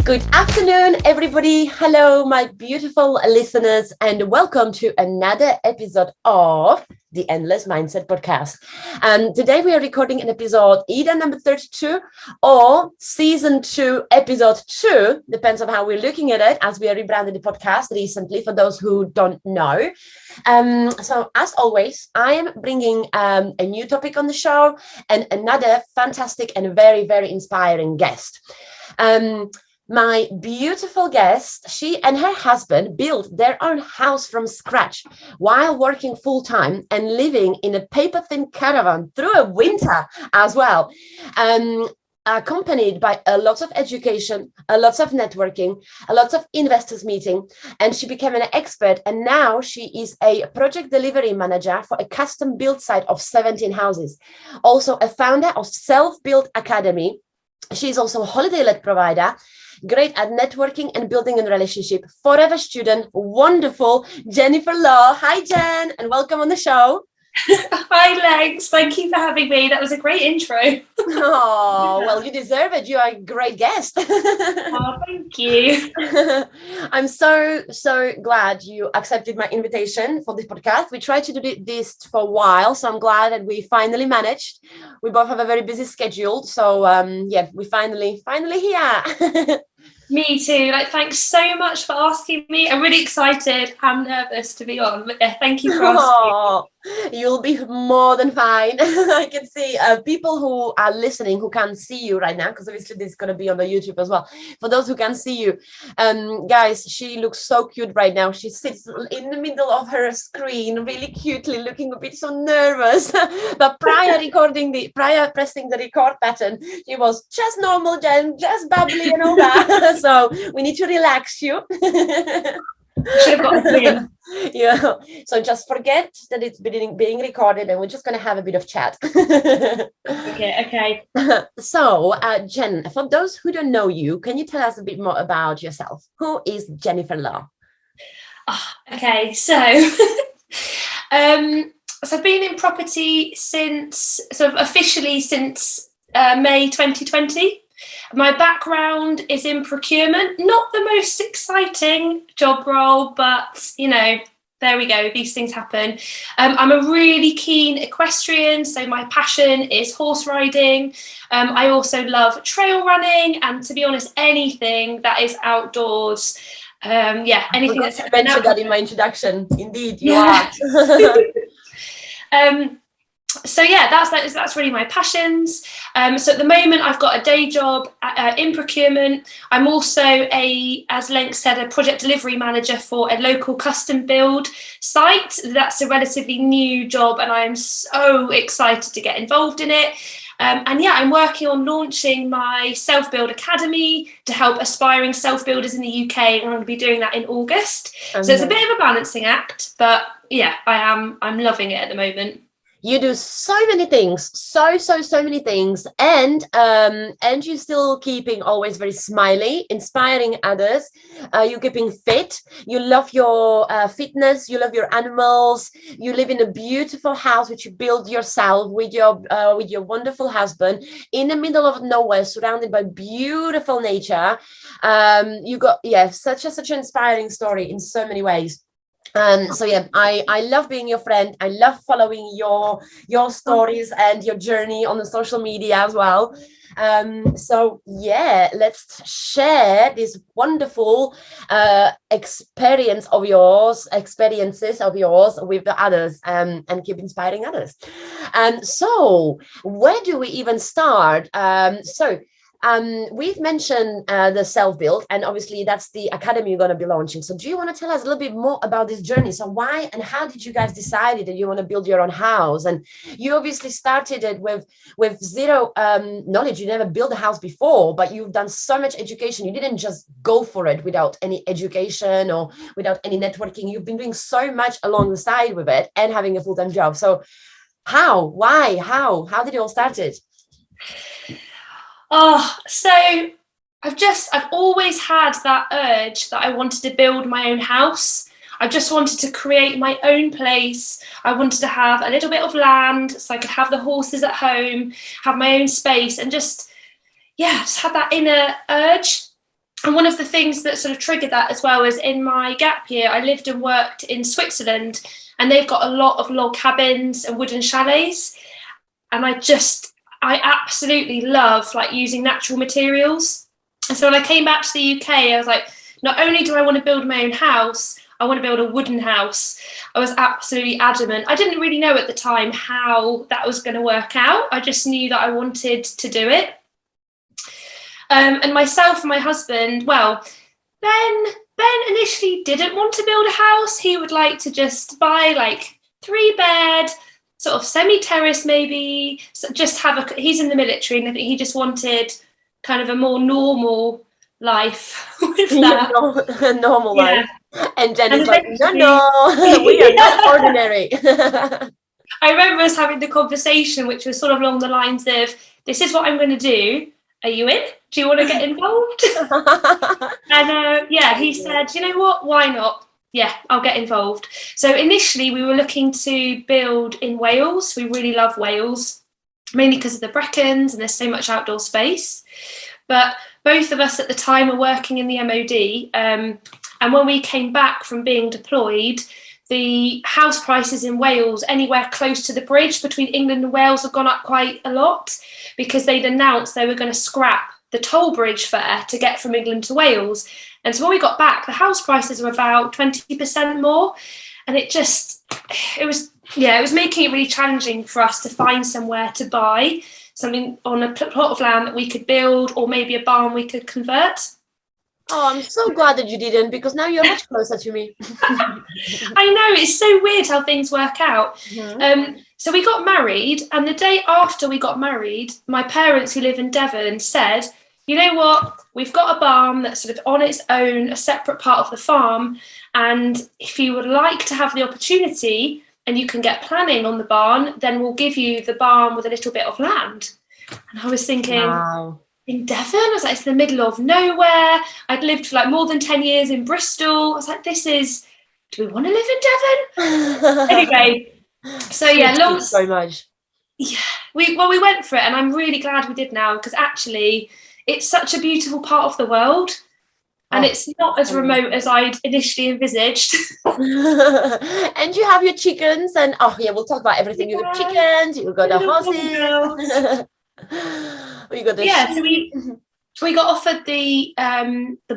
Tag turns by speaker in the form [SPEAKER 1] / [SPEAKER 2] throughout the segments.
[SPEAKER 1] Good afternoon, everybody. Hello, my beautiful listeners, and welcome to another episode of the Endless Mindset Podcast. And today we are recording an episode either number 32 or season 2, episode 2, depends on how we're looking at it, as we are rebranding the podcast recently for those who don't know. So as always, I am bringing a new topic on the show and another fantastic and very, very inspiring guest. My beautiful guest, she and her husband built their own house from scratch while working full-time and living in a paper-thin caravan through a winter as well, accompanied by a lot of education, a lot of networking, a lot of investors meeting, and she became an expert, and now she is a project delivery manager for a custom-built site of 17 houses. Also a founder of Self-Built Academy. She's also a holiday-led provider, great at networking and building a relationship, forever student, wonderful Jennifer Law. Hi, Jen, and welcome on the show.
[SPEAKER 2] Hi, Legs. Thank you for having me. That was a great intro.
[SPEAKER 1] Oh, well, you deserve it. You are a great guest.
[SPEAKER 2] Oh, thank you.
[SPEAKER 1] I'm so glad you accepted my invitation for this podcast. We tried to do this for a while, so I'm glad that we finally managed. We both have a very busy schedule, so yeah, we finally here.
[SPEAKER 2] Me too. Thanks so much for asking me. I'm really excited. I'm nervous to be on, but yeah, thank you for asking.
[SPEAKER 1] You'll be more than fine. I can see people who are listening who can't see you right now, because obviously this is going to be on the YouTube as well. For those who can see you, guys, she looks so cute right now. She sits in the middle of her screen, really cutely, looking a bit so nervous. But prior pressing the record button, she was just normal, Jen, just bubbly and all that. So we need to relax you.
[SPEAKER 2] Should have got a win.
[SPEAKER 1] Yeah, so just forget that it's being recorded, and we're just going to have a bit of chat.
[SPEAKER 2] Okay.
[SPEAKER 1] So, Jen, for those who don't know you, can you tell us a bit more about yourself? Who is Jennifer Law?
[SPEAKER 2] Okay, so I've been in property officially since May 2020. My background is in procurement, not the most exciting job role, but, there we go. These things happen. I'm a really keen equestrian, so my passion is horse riding. I also love trail running, and to be honest, anything that is outdoors. Anything that's...
[SPEAKER 1] I mentioned that in my introduction. Indeed, you
[SPEAKER 2] are. So yeah, that's really my passions. So at the moment, I've got a day job in procurement. I'm also as Lenk said, a project delivery manager for a local custom build site. That's a relatively new job, and I'm so excited to get involved in it. I'm working on launching my Self-Build Academy to help aspiring self-builders in the UK, and I'm going to be doing that in August. So it's a bit of a balancing act, but yeah, I'm loving it at the moment.
[SPEAKER 1] You do so many things, so many things, and you're still keeping always very smiley, inspiring others. You're keeping fit. You love your fitness. You love your animals. You live in a beautiful house which you build yourself with your wonderful husband in the middle of nowhere, surrounded by beautiful nature. You got such an inspiring story in so many ways. I love being your friend. I love following your stories and your journey on the social media as well. Let's share this wonderful experiences of yours with the others, and keep inspiring others. So where do we even start? We've mentioned the self-build, and obviously that's the academy you're going to be launching. So do you want to tell us a little bit more about this journey? So why and how did you guys decide that you want to build your own house? And you obviously started it with zero knowledge. You never built a house before, but you've done so much education. You didn't just go for it without any education or without any networking. You've been doing so much along the side with it and having a full-time job. So how did it all started?
[SPEAKER 2] So I've always had that urge that I wanted to build my own house. I just wanted to create my own place. I wanted to have a little bit of land so I could have the horses at home, have my own space, and just have that inner urge. And one of the things that sort of triggered that as well is in my gap year, I lived and worked in Switzerland, and they've got a lot of log cabins and wooden chalets. And I absolutely love like using natural materials. And so when I came back to the UK, I was like, not only do I want to build my own house, I want to build a wooden house. I was absolutely adamant. I didn't really know at the time how that was going to work out. I just knew that I wanted to do it. And myself and my husband, well, Ben initially didn't want to build a house. He would like to just buy like 3-bed, sort of semi-terrace maybe, so just he's in the military, and I think he just wanted kind of a more normal life with that.
[SPEAKER 1] Normal life. And Jenny's like, no, we are not ordinary.
[SPEAKER 2] I remember us having the conversation, which was sort of along the lines of, this is what I'm going to do. Are you in? Do you want to get involved? And he said, you know what? Why not? Yeah, I'll get involved. So initially we were looking to build in Wales. We really love Wales, mainly because of the Brecons and there's so much outdoor space. But both of us at the time were working in the MOD. And when we came back from being deployed, the house prices in Wales, anywhere close to the bridge between England and Wales, have gone up quite a lot, because they'd announced they were going to scrap the toll bridge fare to get from England to Wales. And so when we got back, the house prices were about 20% more. And it was making it really challenging for us to find somewhere to buy something on a plot of land that we could build, or maybe a barn we could convert.
[SPEAKER 1] Oh, I'm so glad that you didn't, because now you're much closer to me.
[SPEAKER 2] I know, it's so weird how things work out. Mm-hmm. So we got married, and the day after we got married, my parents, who live in Devon, said, you know what, we've got a barn that's sort of on its own, a separate part of the farm, and if you would like to have the opportunity and you can get planning on the barn, then we'll give you the barn with a little bit of land. And I was thinking, wow. In Devon? I was like, it's in the middle of nowhere. I'd lived for like more than 10 years in Bristol. I was like, do we want to live in Devon? Anyway, so yeah,
[SPEAKER 1] so much.
[SPEAKER 2] Yeah, we went for it, and I'm really glad we did now, because actually it's such a beautiful part of the world, and it's not as remote as I'd initially envisaged.
[SPEAKER 1] And you have your chickens, and we'll talk about everything. You got chickens, you got the horses. So we got offered the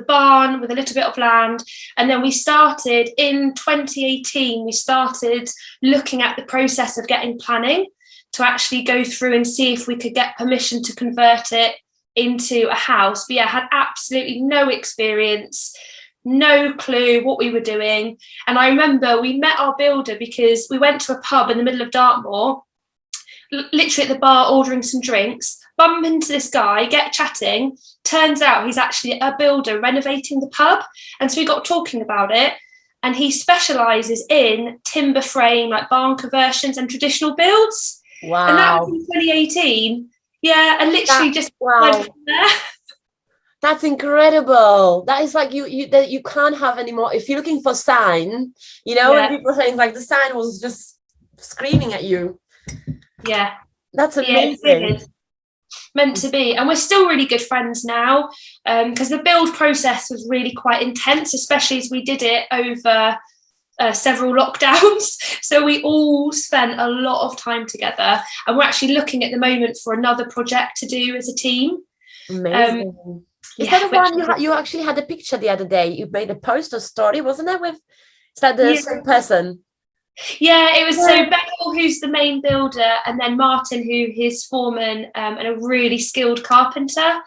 [SPEAKER 1] barn with a little bit of land, and then we started in 2018. We started looking at the process of getting planning to actually go through and see if we could get permission to convert it into a house. But yeah, had absolutely no experience, no clue what we were doing. And I remember we met our builder because we went to a pub in the middle of Dartmoor, literally at the bar ordering some drinks, bump into this guy, get chatting. Turns out he's actually a builder renovating the pub. And so we got talking about it, and he specialises in timber frame, like barn conversions and traditional builds. Wow.
[SPEAKER 2] And that was in 2018. Yeah, and literally went from there.
[SPEAKER 1] That's incredible. That is like you can't have anymore. If you're looking for sign, when people are saying like the sign was just screaming at you.
[SPEAKER 2] Yeah.
[SPEAKER 1] That's amazing.
[SPEAKER 2] Meant to be. And we're still really good friends now, because the build process was really quite intense, especially as we did it over several lockdowns. So we all spent a lot of time together, and we're actually looking at the moment for another project to do as a team.
[SPEAKER 1] Amazing. Is that the one you actually had a picture the other day? You made a post or story, wasn't it? Is that the same person?
[SPEAKER 2] Yeah, it was so Beckle, who's the main builder, and then Martin, who is foreman, and a really skilled carpenter.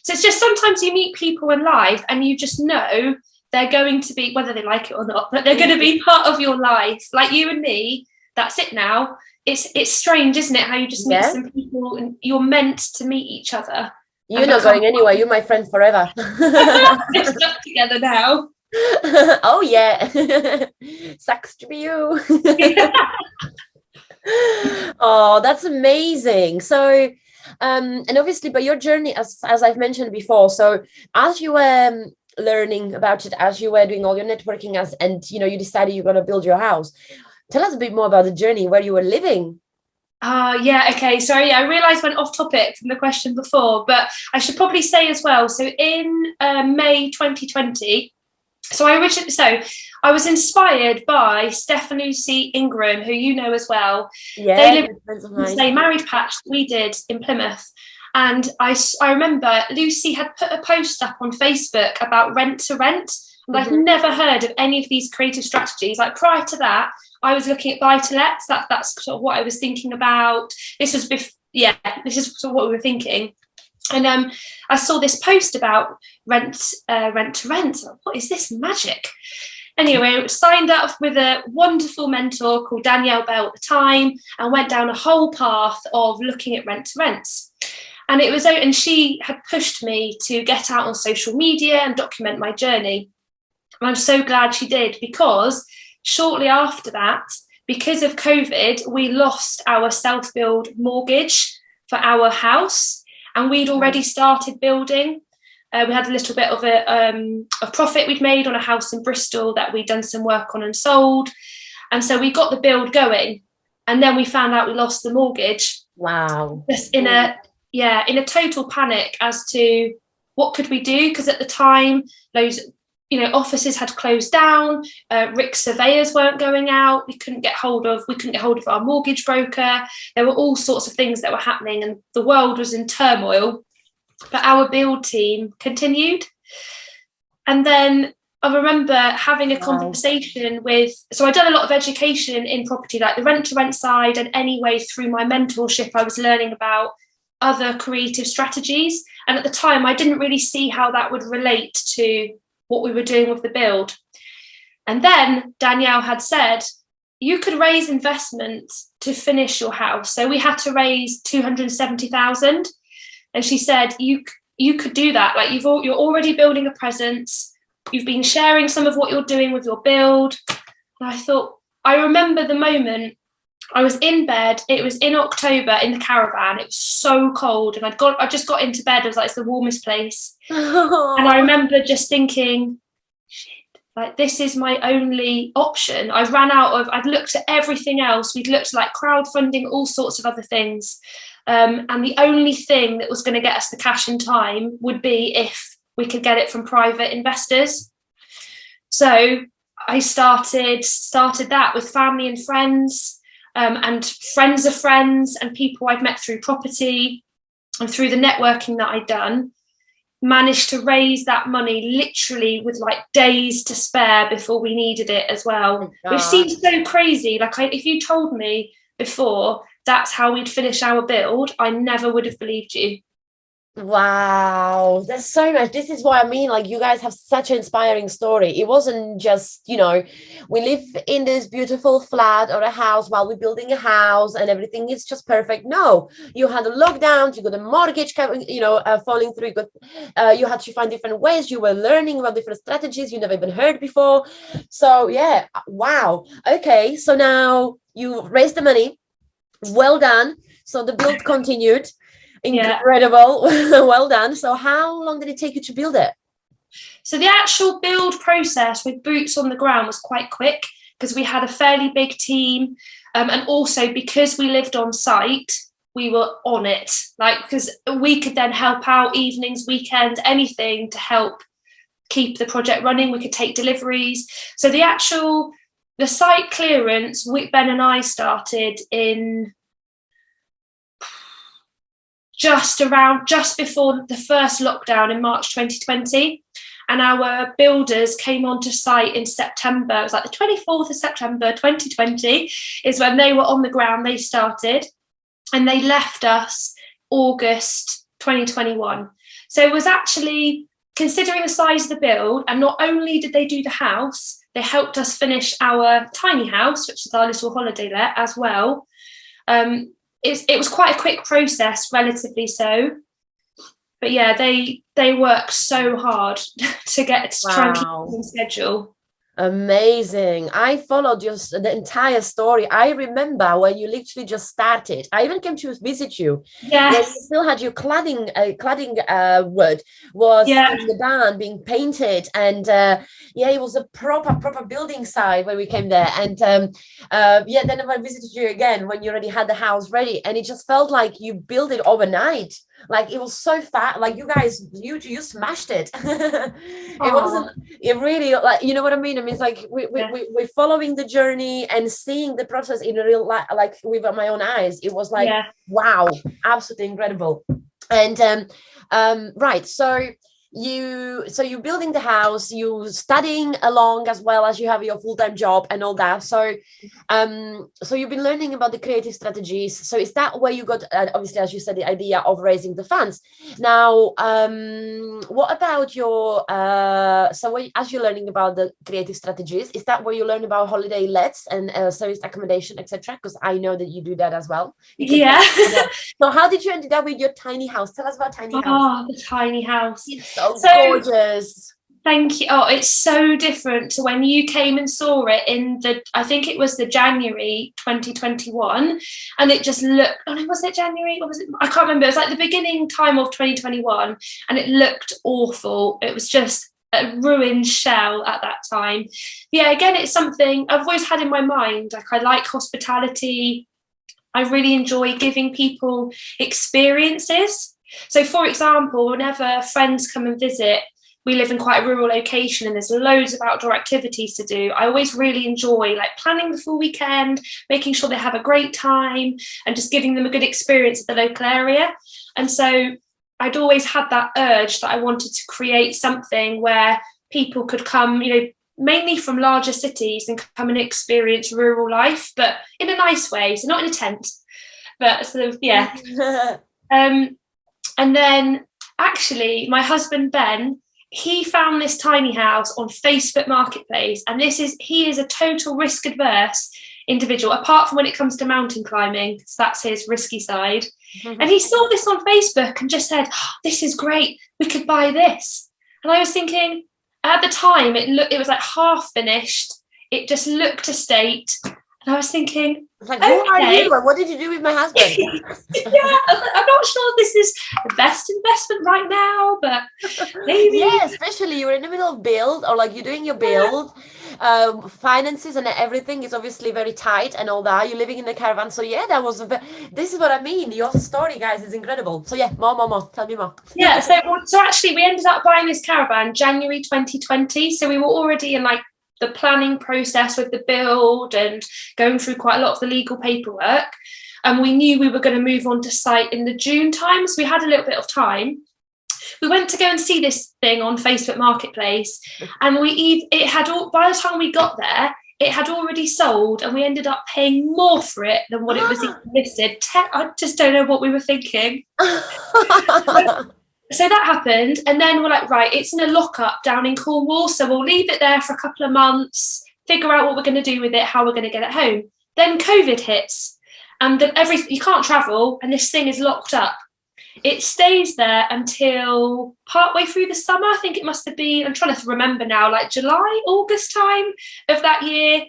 [SPEAKER 2] So it's just sometimes you meet people in life and you just know they're going to be, whether they like it or not, but they're going to be part of your life. Like you and me, that's it now. It's strange, isn't it? How you just meet some people and you're meant to meet each other.
[SPEAKER 1] You're not going anywhere. You're my friend forever.
[SPEAKER 2] We're stuck together now.
[SPEAKER 1] Oh yeah. Sucks to be you. Oh, that's amazing. So and obviously by your journey, as I've mentioned before, so as you were learning about it, as you were doing all your networking, and you decided you're going to build your house, tell us a bit more about the journey, where you were living.
[SPEAKER 2] Yeah, okay. Sorry, I realised I went off topic from the question before, but I should probably say as well. So in May 2020, I was inspired by Steph and Lucy Ingram, who you know as well. They
[SPEAKER 1] Yeah,
[SPEAKER 2] live
[SPEAKER 1] good friends of
[SPEAKER 2] in the
[SPEAKER 1] mine.
[SPEAKER 2] same married patch that we did in Plymouth. And I remember Lucy had put a post up on Facebook about rent to rent. And I'd never heard of any of these creative strategies. Like prior to that, I was looking at buy-to-lets. That's sort of what I was thinking about. This is sort of what we were thinking. And I saw this post about rent to rent. What is this magic? Anyway, signed up with a wonderful mentor called Danielle Bell at the time, and went down a whole path of looking at rent to rents. And she had pushed me to get out on social media and document my journey. And I'm so glad she did, because shortly after that, because of COVID, we lost our self-build mortgage for our house, and we'd already started building. We had a little bit of a profit we'd made on a house in Bristol that we'd done some work on and sold. And so we got the build going, and then we found out we lost the mortgage.
[SPEAKER 1] Wow.
[SPEAKER 2] Just in a total panic as to what could we do, because at the time those offices had closed down. RIC surveyors weren't going out. We couldn't get hold of our mortgage broker. There were all sorts of things that were happening, and the world was in turmoil. But our build team continued. And then I remember having a conversation so I'd done a lot of education in property, like the rent to rent side, and anyway, through my mentorship, I was learning about other creative strategies. And at the time, I didn't really see how that would relate to what we were doing with the build. And then Danielle had said, you could raise investment to finish your house. So we had to raise 270,000. And she said, you could do that. Like you're already building a presence. You've been sharing some of what you're doing with your build. And I remember the moment I was in bed. It was in October in the caravan. It was so cold. And I just got into bed. It was like, it's the warmest place. And I remember just thinking, shit, like this is my only option. I'd looked at everything else. We'd looked at like crowdfunding, all sorts of other things. And the only thing that was going to get us the cash in time would be if we could get it from private investors. So I started that with family and friends, and friends of friends, and people I'd met through property and through the networking that I'd done. Managed to raise that money literally with like days to spare before we needed it as well, which seems so crazy. Like if you told me before that's how we'd finish our build, I never would have believed you.
[SPEAKER 1] Wow, there's so much. This is what I mean. Like you guys have such an inspiring story. It wasn't just, we live in this beautiful flat or a house while we're building a house and everything is just perfect. No, you had a lockdown, you got a mortgage, falling through. You had to find different ways. You were learning about different strategies you never even heard before. So yeah, wow. Okay, so now you raised the money. Well done. So the build continued. Incredible. Well done. So how long did it take you to build it?
[SPEAKER 2] So the actual build process with boots on the ground was quite quick, because we had a fairly big team, and also because we lived on site, we were on it, because we could then help out evenings, weekends, anything to help keep the project running. We could take deliveries. So the site clearance, Ben and I started in just before the first lockdown in March 2020, and our builders came onto site in September. It was like the 24th of September 2020 is when they were on the ground. They started, and they left us August 2021. So it was actually, considering the size of the build, and not only did they do the house, they helped us finish our tiny house, which is our little holiday let as well. It was quite a quick process, relatively so. But yeah, they worked so hard to try and keep on schedule.
[SPEAKER 1] Amazing. I followed the entire story. I remember when you literally just started. I even came to visit you when you
[SPEAKER 2] Yes.
[SPEAKER 1] still had your cladding wood was
[SPEAKER 2] Yeah.
[SPEAKER 1] in the barn being painted. And yeah, it was a proper building site when we came there. And yeah, then I visited you again when you already had the house ready. And it just felt like you built it overnight. Like it was so fast. Like you guys, you smashed it. It wasn't,
[SPEAKER 2] Oh,
[SPEAKER 1] it really, like, you know what I mean? I mean, it's like
[SPEAKER 2] yeah.
[SPEAKER 1] we're following the journey and seeing the process in real life, like with my own eyes. It was like,
[SPEAKER 2] Yeah.
[SPEAKER 1] wow, absolutely incredible. And right, so you're building the house, you studying along as well as you have your full-time job and all that. So you've been learning about the creative strategies. So is that where you got, obviously, as you said, the idea of raising the funds? Now, what about your, as you're learning about the creative strategies, is that where you learn about holiday lets and service accommodation, etc.? Because I know that you do that as well. You can tell
[SPEAKER 2] Yeah.
[SPEAKER 1] us about. So how did you end up with your tiny house? Tell us about tiny house.
[SPEAKER 2] Oh, the tiny house.
[SPEAKER 1] It's so
[SPEAKER 2] So
[SPEAKER 1] gorgeous.
[SPEAKER 2] thank you. Oh, it's so different to when you came and saw it in I think it was the January 2021. And it just looked, oh no, was it January? Or was it? I can't remember. It was like the beginning time of 2021 and it looked awful. It was just a ruined shell at that time. Yeah, again, it's something I've always had in my mind. Like I like hospitality. I really enjoy giving people experiences. So, for example, whenever friends come and visit, we live in quite a rural location and there's loads of outdoor activities to do. I always really enjoy like planning the full weekend, making sure they have a great time and just giving them a good experience at the local area. And so I'd always had that urge that I wanted to create something where people could come, mainly from larger cities and come and experience rural life, but in a nice way. So not in a tent, but sort of, yeah. Um, and then actually my husband, Ben, he found this tiny house on Facebook Marketplace. And he is a total risk adverse individual, apart from when it comes to mountain climbing. So that's his risky side. And he saw this on Facebook and just said, oh, this is great. We could buy this. And I was thinking, at the time, it was like half finished. It just looked estate. And I was thinking,
[SPEAKER 1] Like, who are
[SPEAKER 2] okay.
[SPEAKER 1] you and what did you do with my husband?
[SPEAKER 2] Yeah, I'm not sure this is the best investment right now, but maybe.
[SPEAKER 1] Yeah, especially you're in the middle of build, or like you're doing your build, finances and everything is obviously very tight and all that. You're living in a caravan, so yeah, this is what I mean. Your story, guys, is incredible. So yeah, more, tell me more.
[SPEAKER 2] Yeah, so actually we ended up buying this caravan January 2020. So we were already in like the planning process with the build and going through quite a lot of the legal paperwork. And we knew we were going to move on to site in the June time. So we had a little bit of time. We went to go and see this thing on Facebook Marketplace, and it had all, by the time we got there, it had already sold, and we ended up paying more for it than what it was even listed. I just don't know what we were thinking. So that happened, and then we're like, right, it's in a lockup down in Cornwall, so we'll leave it there for a couple of months, figure out what we're going to do with it, how we're going to get it home. Then COVID hits, and then you can't travel, and this thing is locked up. It stays there until partway through the summer. I think it must have been, I'm trying to remember now, like July, August time of that year.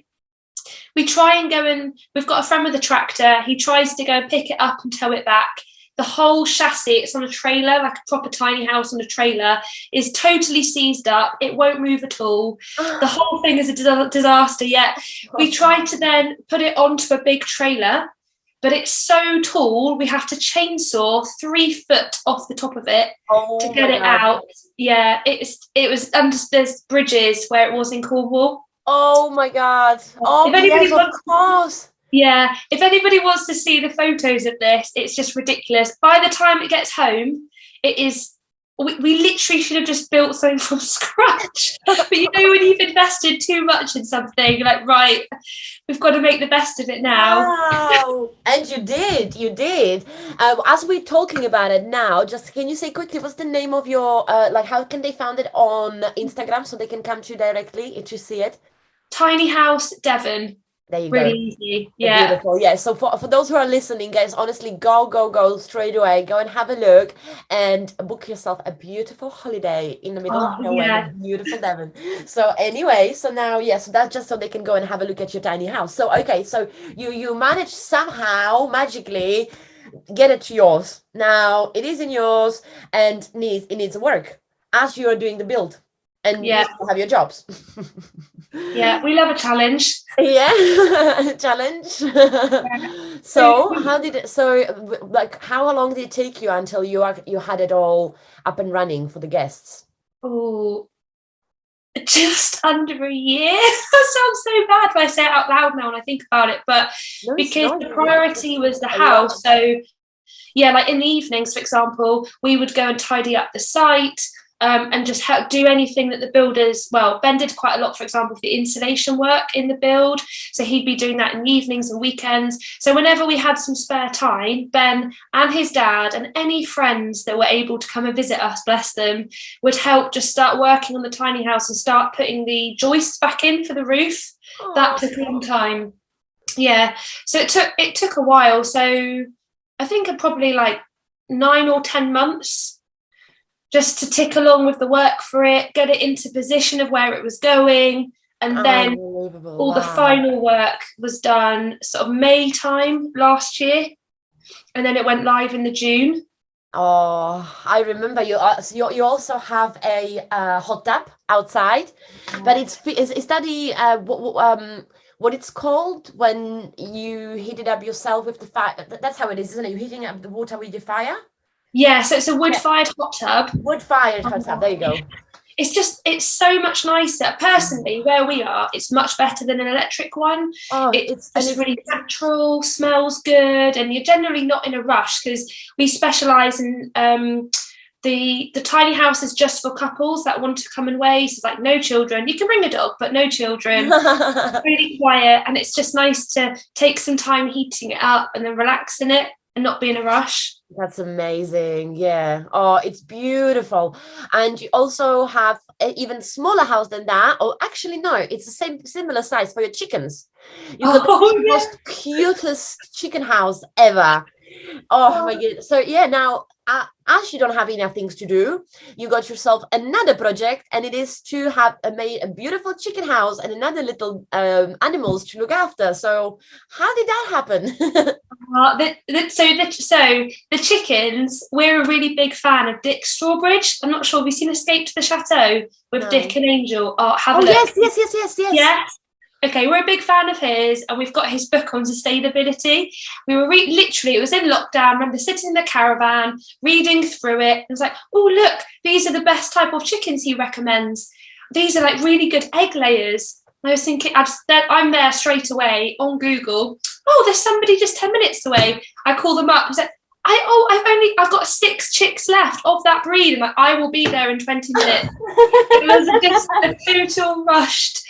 [SPEAKER 2] We try and go and we've got a friend with a tractor. He tries to go and pick it up and tow it back. The whole chassis, it's on a trailer, like a proper tiny house on a trailer, is totally seized up. It won't move at all. The whole thing is a disaster. Yet we tried to then put it onto a big trailer, but it's so tall, we have to chainsaw 3 foot off the top of it to get it out. Yeah, it was under, there's bridges where it was in Cornwall.
[SPEAKER 1] Oh my God. Oh, yes, of course.
[SPEAKER 2] Yeah, if anybody wants to see the photos of this, it's just ridiculous. By the time it gets home, it is, we literally should have just built something from scratch. But when you've invested too much in something, you're like, right, we've got to make the best of it now.
[SPEAKER 1] Wow. And you did. As we're talking about it now, just can you say quickly, what's the name of your, like, how can they find it on Instagram so they can come to you directly if you see it?
[SPEAKER 2] Tiny House Devon.
[SPEAKER 1] There you go.
[SPEAKER 2] Really easy. Yeah.
[SPEAKER 1] Beautiful. Yeah. So for those who are listening, guys, honestly, go straight away. Go and have a look and book yourself a beautiful holiday in the middle of
[SPEAKER 2] Oh
[SPEAKER 1] nowhere
[SPEAKER 2] yeah.
[SPEAKER 1] in beautiful Devon. So anyway, so now, yeah, so that's just so they can go and have a look at your tiny house. So okay, so you managed somehow magically get it to yours. Now it is in yours and it needs work as you are doing the build. And you
[SPEAKER 2] Yeah.
[SPEAKER 1] still have your jobs.
[SPEAKER 2] Yeah. We love a challenge.
[SPEAKER 1] Yeah, challenge.
[SPEAKER 2] So
[SPEAKER 1] So how did it, so like how long did it take you until you had it all up and running for the guests?
[SPEAKER 2] oh, just under a year. That sounds so bad when I say it out loud now when I think about it, but
[SPEAKER 1] No, it's
[SPEAKER 2] because
[SPEAKER 1] not.
[SPEAKER 2] the
[SPEAKER 1] It's
[SPEAKER 2] priority was the
[SPEAKER 1] a lot.
[SPEAKER 2] house. So yeah, like in the evenings, for example, we would go and tidy up the site, and just do anything that the builders, well, Ben did quite a lot, for example, for the insulation work in the build. So he'd be doing that in the evenings and weekends. So whenever we had some spare time, Ben and his dad and any friends that were able to come and visit us, bless them, would help just start working on the tiny house and start putting the joists back in for the roof. That took a long time. Yeah. So it took a while. So I think probably like 9 or 10 months just to tick along with the work for it, get it into position of where it was going, and then
[SPEAKER 1] Unbelievable.
[SPEAKER 2] all the
[SPEAKER 1] Wow.
[SPEAKER 2] final work was done sort of May time last year, and then it went live in the June.
[SPEAKER 1] Oh, I remember you. So you also have a hot tub outside, but is that the what it's called when you heat it up yourself with the fire? That's how it is, isn't it? You're heating up the water with your fire.
[SPEAKER 2] Yeah, so it's a
[SPEAKER 1] Yeah,
[SPEAKER 2] wood-fired hot tub.
[SPEAKER 1] wood-fired hot tub. There you go.
[SPEAKER 2] It's so much nicer. Personally, where we are, it's much better than an electric one.
[SPEAKER 1] Oh,
[SPEAKER 2] It's just really natural, smells good, and you're generally not in a rush because we specialise in the tiny house is just for couples that want to come and wait. So it's like no children. You can bring a dog, but no children. It's really quiet, and it's just nice to take some time heating it up and then relax in it and not be in a rush.
[SPEAKER 1] That's amazing. Yeah. Oh, it's beautiful. And you also have an even smaller house than that. Oh, actually, no, it's the same similar size for your chickens. You got the most cutest chicken house ever. Oh my goodness. So yeah, now as you don't have enough things to do, you got yourself another project, and it is to have made a beautiful chicken house and another little animals to look after. So how did that happen?
[SPEAKER 2] So the chickens, we're a really big fan of Dick Strawbridge. I'm not sure. Have you seen Escape to the Chateau with
[SPEAKER 1] No.
[SPEAKER 2] Dick and Angel? Oh, have a look.
[SPEAKER 1] Yes.
[SPEAKER 2] Yes. Okay, we're a big fan of his, and we've got his book on sustainability. We were literally, it was in lockdown. I remember sitting in the caravan, reading through it. And it's like, oh, look, these are the best type of chickens he recommends. These are like really good egg layers. And I was thinking, I'm there straight away on Google. Oh, there's somebody just 10 minutes away. I call them up and said, I've got 6 chicks left of that breed. And like, I will be there in 20 minutes. It was just a total rushed.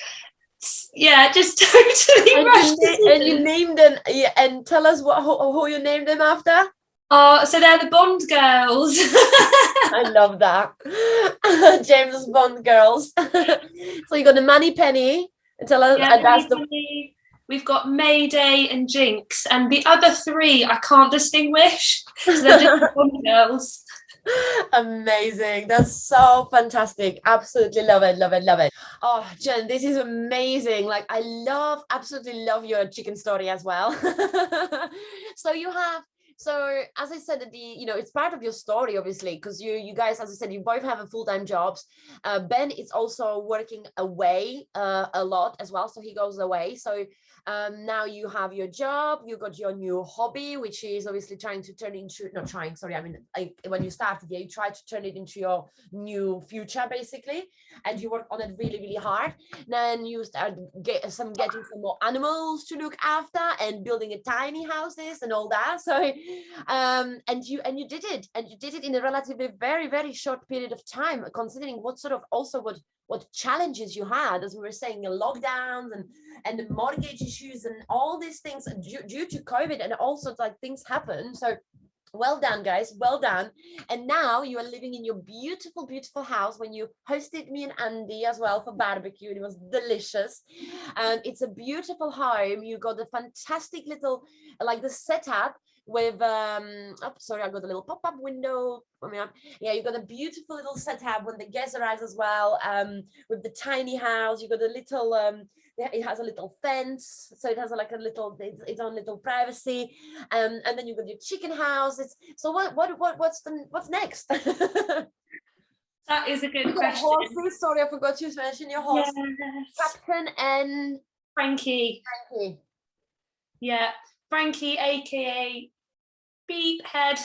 [SPEAKER 2] Yeah, just totally rushed.
[SPEAKER 1] And you named them, yeah, and tell us who you named them after.
[SPEAKER 2] So they're the Bond girls.
[SPEAKER 1] I love that. James Bond girls. So you got the Money Penny. And tell us,
[SPEAKER 2] Yeah,
[SPEAKER 1] and that's
[SPEAKER 2] we've got Mayday and Jinx, and the other 3 I can't distinguish. So they're just the Bond girls.
[SPEAKER 1] Amazing. That's so fantastic. Absolutely love it. Oh, Jen, this is amazing. Like I absolutely love your chicken story as well. So as I said, it's part of your story, obviously, because you guys, as I said, you both have a full-time jobs. Ben is also working away a lot as well, so he goes away. So now you have your job, you got your new hobby, which is obviously trying to turn into, not trying, sorry, I mean, like when you started, you try to turn it into your new future, basically, and you work on it really, really hard. Then you start getting some more animals to look after and building a tiny houses and all that. So and you did it in a relatively very, very short period of time, considering what challenges you had, as we were saying, the lockdowns and the mortgage issues and all these things due to COVID, and also like things happen. So Well done, guys. Well done. And now you are living in your beautiful, beautiful house. When you hosted me and Andy as well for barbecue, it was delicious. And it's a beautiful home. You got a fantastic little, like the setup with, oh, sorry, I got a little pop-up window. Yeah, you got a beautiful little setup when the guests arrive as well. With the tiny house, you got a little, it has a little fence, so it has like a little its own little privacy, and then you got your chicken house. It's so what's next?
[SPEAKER 2] That is a good question.
[SPEAKER 1] Horses, sorry, I forgot to mention your horse. Yes. Captain and
[SPEAKER 2] Frankie.
[SPEAKER 1] Frankie.
[SPEAKER 2] Yeah, Frankie, aka Beep Head.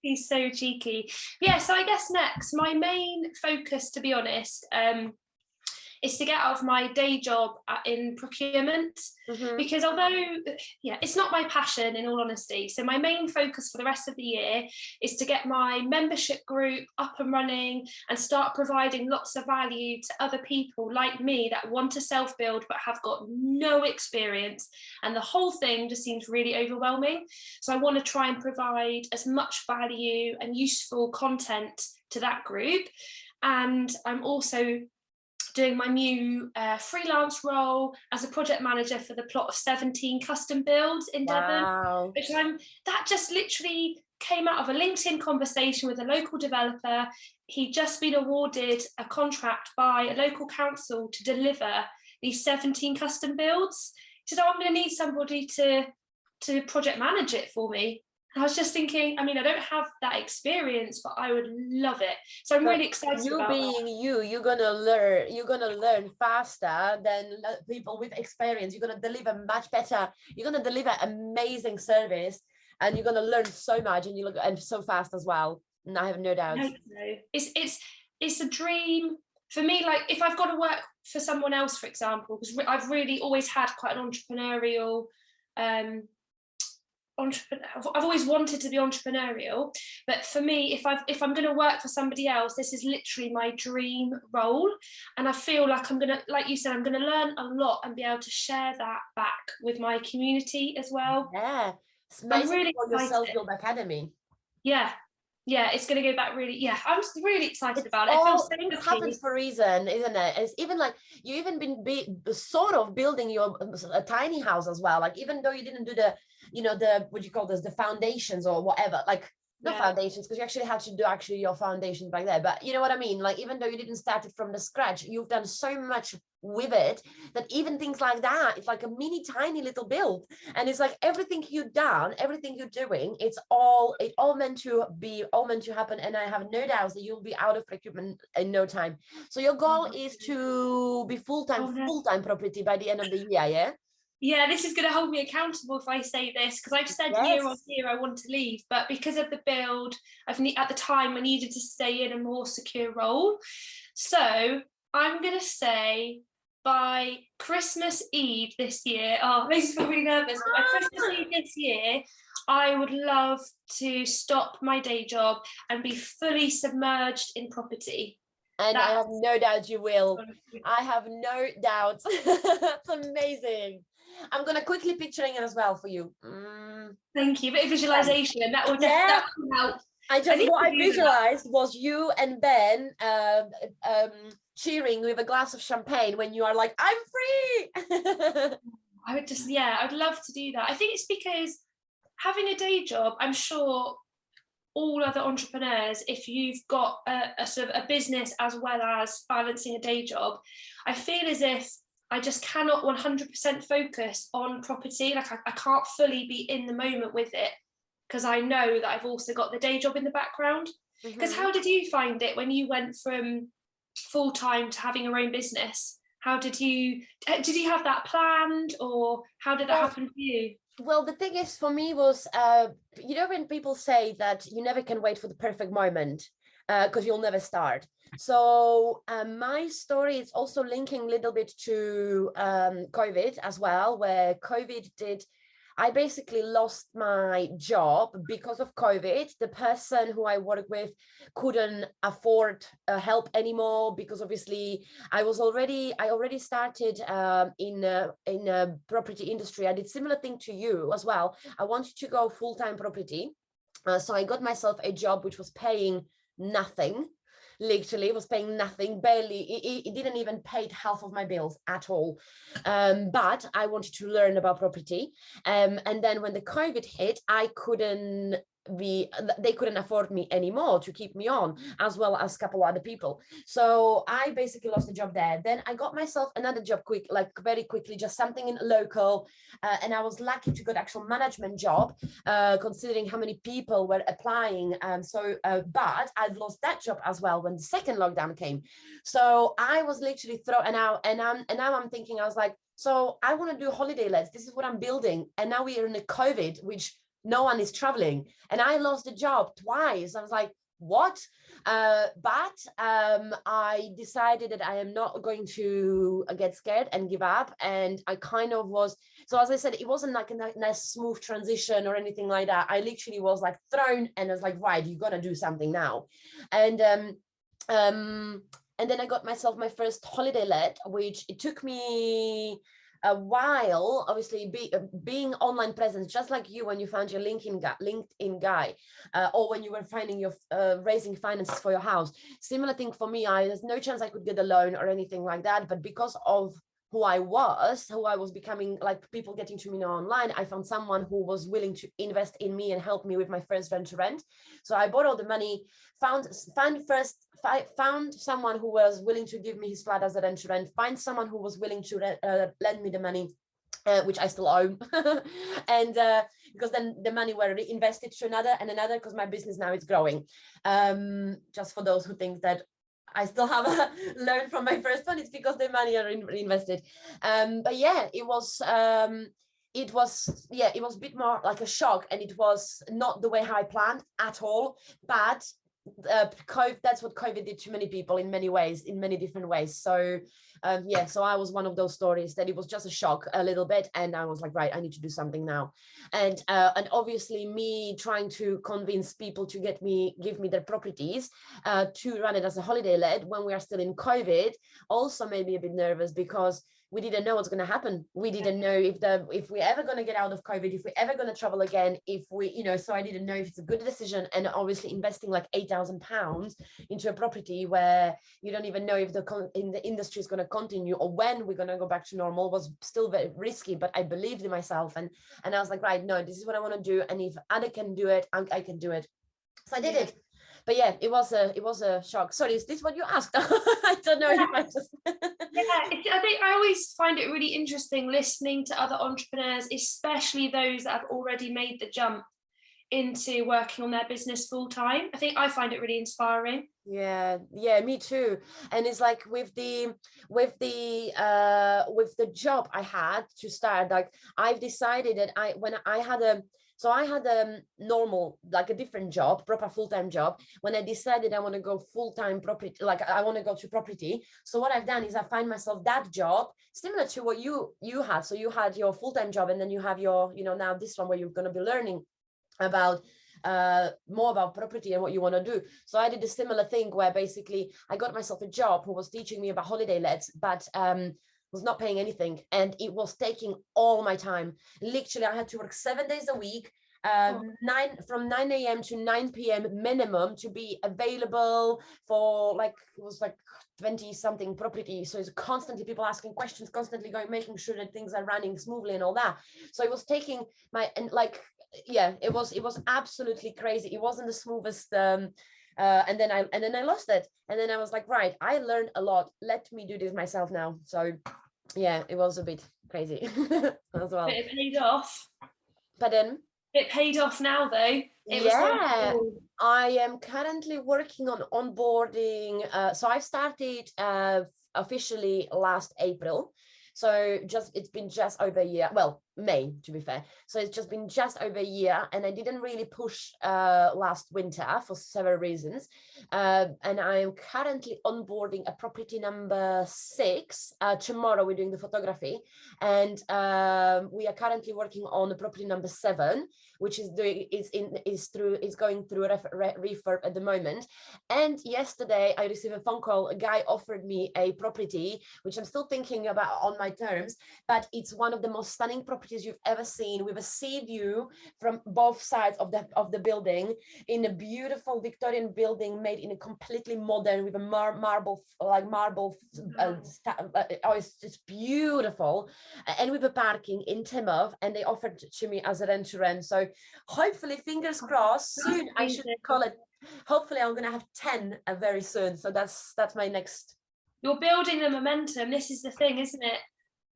[SPEAKER 2] He's so cheeky. Yeah, so I guess next, my main focus, to be honest, is to get out of my day job in procurement, because although, yeah, it's not my passion in all honesty. So my main focus for the rest of the year is to get my membership group up and running and start providing lots of value to other people like me that want to self-build but have got no experience. And the whole thing just seems really overwhelming. So I want to try and provide as much value and useful content to that group. And I'm also doing my new freelance role as a project manager for the plot of 17 custom builds in Devon, which that just literally came out of a LinkedIn conversation with a local developer. He'd just been awarded a contract by a local council to deliver these 17 custom builds. He said, oh, I'm going to need somebody to project manage it for me. I was just thinking, I mean, I don't have that experience, but I would love it. So I'm really excited about that. You being
[SPEAKER 1] you're gonna learn faster than people with experience. You're gonna deliver much better. You're gonna deliver amazing service, and you're gonna learn so much, and and so fast as well. And I have no doubt.
[SPEAKER 2] I hope so. It's a dream for me. Like if I've got to work for someone else, for example, because I've really always had quite an entrepreneurial. I've always wanted to be entrepreneurial, but for me, if I'm going to work for somebody else, this is literally my dream role. And I feel like I'm going to, like you said, I'm going to learn a lot and be able to share that back with my community as well.
[SPEAKER 1] Yeah, I'm really for your self-build academy.
[SPEAKER 2] Yeah, it's going to go back really. Yeah, I'm really excited about it.
[SPEAKER 1] All things happens for a reason, isn't it? It's even like you even been sort of building your a tiny house as well. Like even though you didn't do the, the what you call this, the foundations or whatever, like not foundations, because you actually have to do your foundation back there. But you know what I mean? Like even though you didn't start it from the scratch, you've done so much with it that even things like that, it's like a mini tiny little build. And it's like everything you've done, everything you're doing, it all meant to happen. And I have no doubts that you'll be out of procurement in no time. So your goal is to be full-time property by the end of the year, yeah?
[SPEAKER 2] Yeah, this is going to hold me accountable if I say this, because I've said year on year I want to leave, but because of the build, at the time I needed to stay in a more secure role. So I'm going to say by Christmas Eve this year, it makes me really nervous, but by Christmas Eve this year, I would love to stop my day job and be fully submerged in property.
[SPEAKER 1] And I have no doubt you will. I have no doubt. That's amazing. I'm going to quickly picturing it as well for you.
[SPEAKER 2] Thank you. A bit of visualization. That will definitely help.
[SPEAKER 1] What I visualized was you and Ben cheering with a glass of champagne when you are like, I'm free.
[SPEAKER 2] I'd love to do that. I think it's because having a day job, I'm sure all other entrepreneurs, if you've got a sort of a business as well as balancing a day job, I feel as if I just cannot 100% focus on property. Like I can't fully be in the moment with it because I know that I've also got the day job in the background. Because how did you find it when you went from full-time to having your own business? How did you have that planned, or how did that happen for you?
[SPEAKER 1] Well, the thing is for me was, when people say that you never can wait for the perfect moment, because you'll never start. So my story is also linking a little bit to COVID as well, where COVID did I basically lost my job because of COVID. The person who I work with couldn't afford help anymore, because obviously I already started in property industry. I did similar thing to you as well. I wanted to go full-time property. So I got myself a job which was paying nothing. Literally, it was paying nothing, barely. It didn't even pay half of my bills at all. But I wanted to learn about property. And then when the COVID hit, they couldn't afford me anymore to keep me on, as well as a couple other people. So I basically lost the job there. Then I got myself another job very quickly, just something in local. And I was lucky to get actual management job, considering how many people were applying. But I've lost that job as well when the second lockdown came. So I was literally thrown out, and now I'm thinking, I was like, so I want to do holiday lets. This is what I'm building. And now we are in a COVID, which no one is traveling, and I lost the job twice. I was like, what? But I decided that I am not going to get scared and give up. And I kind of was, so as I said, it wasn't like a nice smooth transition or anything like that. I literally was like thrown, and I was like, right, you're gonna do something now. And then I got myself my first holiday let, which it took me a while, obviously, being online presence, just like you when you found your LinkedIn guy, or when you were finding your raising finances for your house. Similar thing for me. There's no chance I could get a loan or anything like that, but because of who I was becoming, like people getting to me now online, I found someone who was willing to invest in me and help me with my first rent to rent. So I bought all the money, found someone who was willing to give me his flat as a rent to rent, find someone who was willing to lend me the money, which I still owe. And because then the money were reinvested to another, because my business now is growing. Just for those who think that I still have a loan from my first one, it's because the money are reinvested. But yeah, it was a bit more like a shock, and it was not the way how I planned at all. But that's what COVID did to many people in many ways, in many different ways. So so I was one of those stories that it was just a shock a little bit, and I was like, right, I need to do something now. And obviously me trying to convince people to give me their properties to run it as a holiday let when we are still in COVID also made me a bit nervous, because we didn't know what's going to happen. We didn't know if we're ever going to get out of COVID, if we're ever going to travel again, so I didn't know if it's a good decision. And obviously investing like £8,000 into a property where you don't even know if the industry is going to continue or when we're going to go back to normal was still very risky. But I believed in myself, and I was like, right, no, this is what I want to do. And if other can do it, I can do it. So I did it. But yeah, it was a shock. Sorry, is this what you asked? I don't know if I just
[SPEAKER 2] I think I always find it really interesting listening to other entrepreneurs, especially those that have already made the jump into working on their business full time. I find it really inspiring.
[SPEAKER 1] Yeah, me too. And it's like with the job I had to start, like I've decided that I had a normal, like a different job, proper full-time job. When I decided I want to go full-time property, like I want to go to property. So what I've done is I find myself that job similar to what you had. So you had your full-time job, and then you have your, now this one where you're going to be learning about more about property and what you want to do. So I did a similar thing where basically I got myself a job who was teaching me about holiday lets, but was not paying anything, and it was taking all my time. Literally, I had to work 7 days a week, from 9 a.m. to 9 p.m. minimum, to be available for it was like 20 something properties. So it's constantly people asking questions, constantly making sure that things are running smoothly and all that. So it was taking it was absolutely crazy. It wasn't the smoothest. And then I lost it, and then I was like, right, I learned a lot, let me do this myself now. So yeah, it was a bit crazy as well.
[SPEAKER 2] But it paid off.
[SPEAKER 1] Pardon?
[SPEAKER 2] It paid off now though.
[SPEAKER 1] I am currently working on onboarding. So I started officially last April. So it's been just over a year. Well, May, to be fair. So it's just been just over a year, and I didn't really push last winter for several reasons. And I'm currently onboarding a property number 6. Tomorrow we're doing the photography, and we are currently working on the property number 7, which is going through a refurb at the moment. And yesterday I received a phone call. A guy offered me a property, which I'm still thinking about on my terms, but it's one of the most stunning properties you've ever seen, with a sea view from both sides of the building, in a beautiful Victorian building made in a completely modern, with a marble it's just beautiful, and with a parking in Timov, and they offered to me as a rent to rent. So hopefully, fingers crossed, soon I should call it. Hopefully I'm gonna have 10 very soon. So that's my next.
[SPEAKER 2] You're building the momentum. This is the thing, isn't it?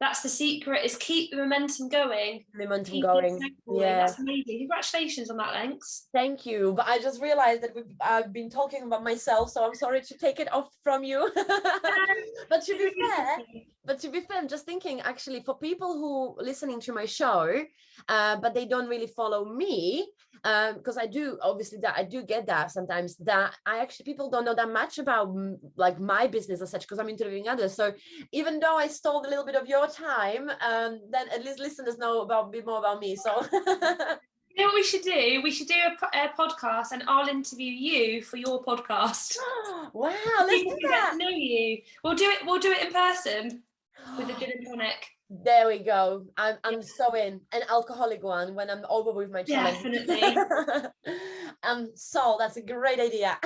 [SPEAKER 2] That's the secret, is keep the momentum going.
[SPEAKER 1] Yeah,
[SPEAKER 2] that's amazing. Congratulations on that, Lenx.
[SPEAKER 1] Thank you. But I just realized that I've been talking about myself, so I'm sorry to take it off from you. But to be fair, I'm just thinking, actually, for people who listening to my show, but they don't really follow me, because I do get that sometimes, that people don't know that much about like my business as such, because I'm interviewing others. So even though I stole a little bit of your time, then at least listeners know a bit more about me. So
[SPEAKER 2] you know what we should do? We should do a podcast, and I'll interview you for your podcast.
[SPEAKER 1] Wow, let's do that.
[SPEAKER 2] Get to know you. We'll do it in person with a gin and tonic.
[SPEAKER 1] There we go. I'm so in. An alcoholic one when I'm over with my challenge.
[SPEAKER 2] Definitely.
[SPEAKER 1] So that's a great idea.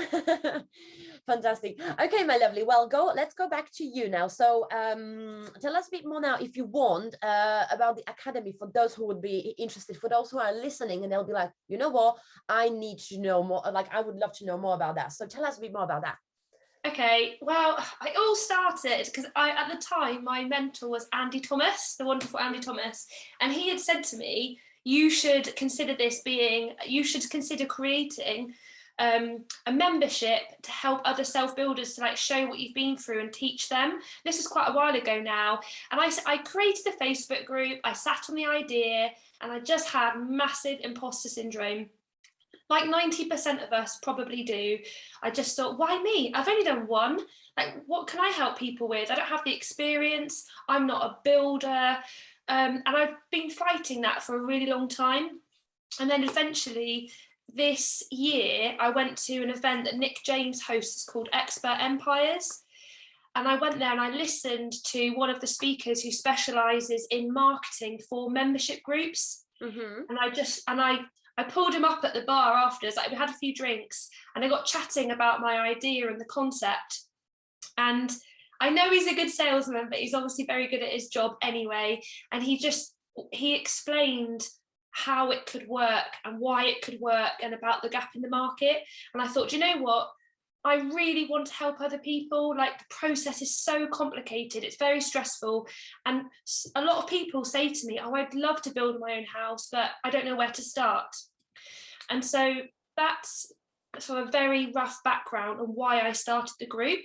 [SPEAKER 1] Fantastic. Okay, my lovely. Well, let's go back to you now. So tell us a bit more now, if you want, about the academy, for those who would be interested, for those who are listening and they'll be like, you know what, I need to know more, like I would love to know more about that. So tell us a bit more about that.
[SPEAKER 2] Okay, well, I all started because at the time, my mentor was Andy Thomas, the wonderful Andy Thomas, and he had said to me, you should consider creating a membership to help other self-builders, to like show what you've been through and teach them. This was quite a while ago now, and I created a Facebook group. I sat on the idea, and I just had massive imposter syndrome. Like 90% of us probably do. I just thought, why me? I've only done one. Like, what can I help people with? I don't have the experience. I'm not a builder. And I've been fighting that for a really long time. And then eventually this year, I went to an event that Nick James hosts called Expert Empires. And I went there and I listened to one of the speakers who specialises in marketing for membership groups. Mm-hmm. And I pulled him up at the bar afterwards. Like, we had a few drinks and I got chatting about my idea and the concept. And I know he's a good salesman, but he's obviously very good at his job anyway. And he explained how it could work and why it could work and about the gap in the market. And I thought, you know what? I really want to help other people. Like, the process is so complicated. It's very stressful. And a lot of people say to me, oh, I'd love to build my own house, but I don't know where to start. And so that's sort of a very rough background on why I started the group.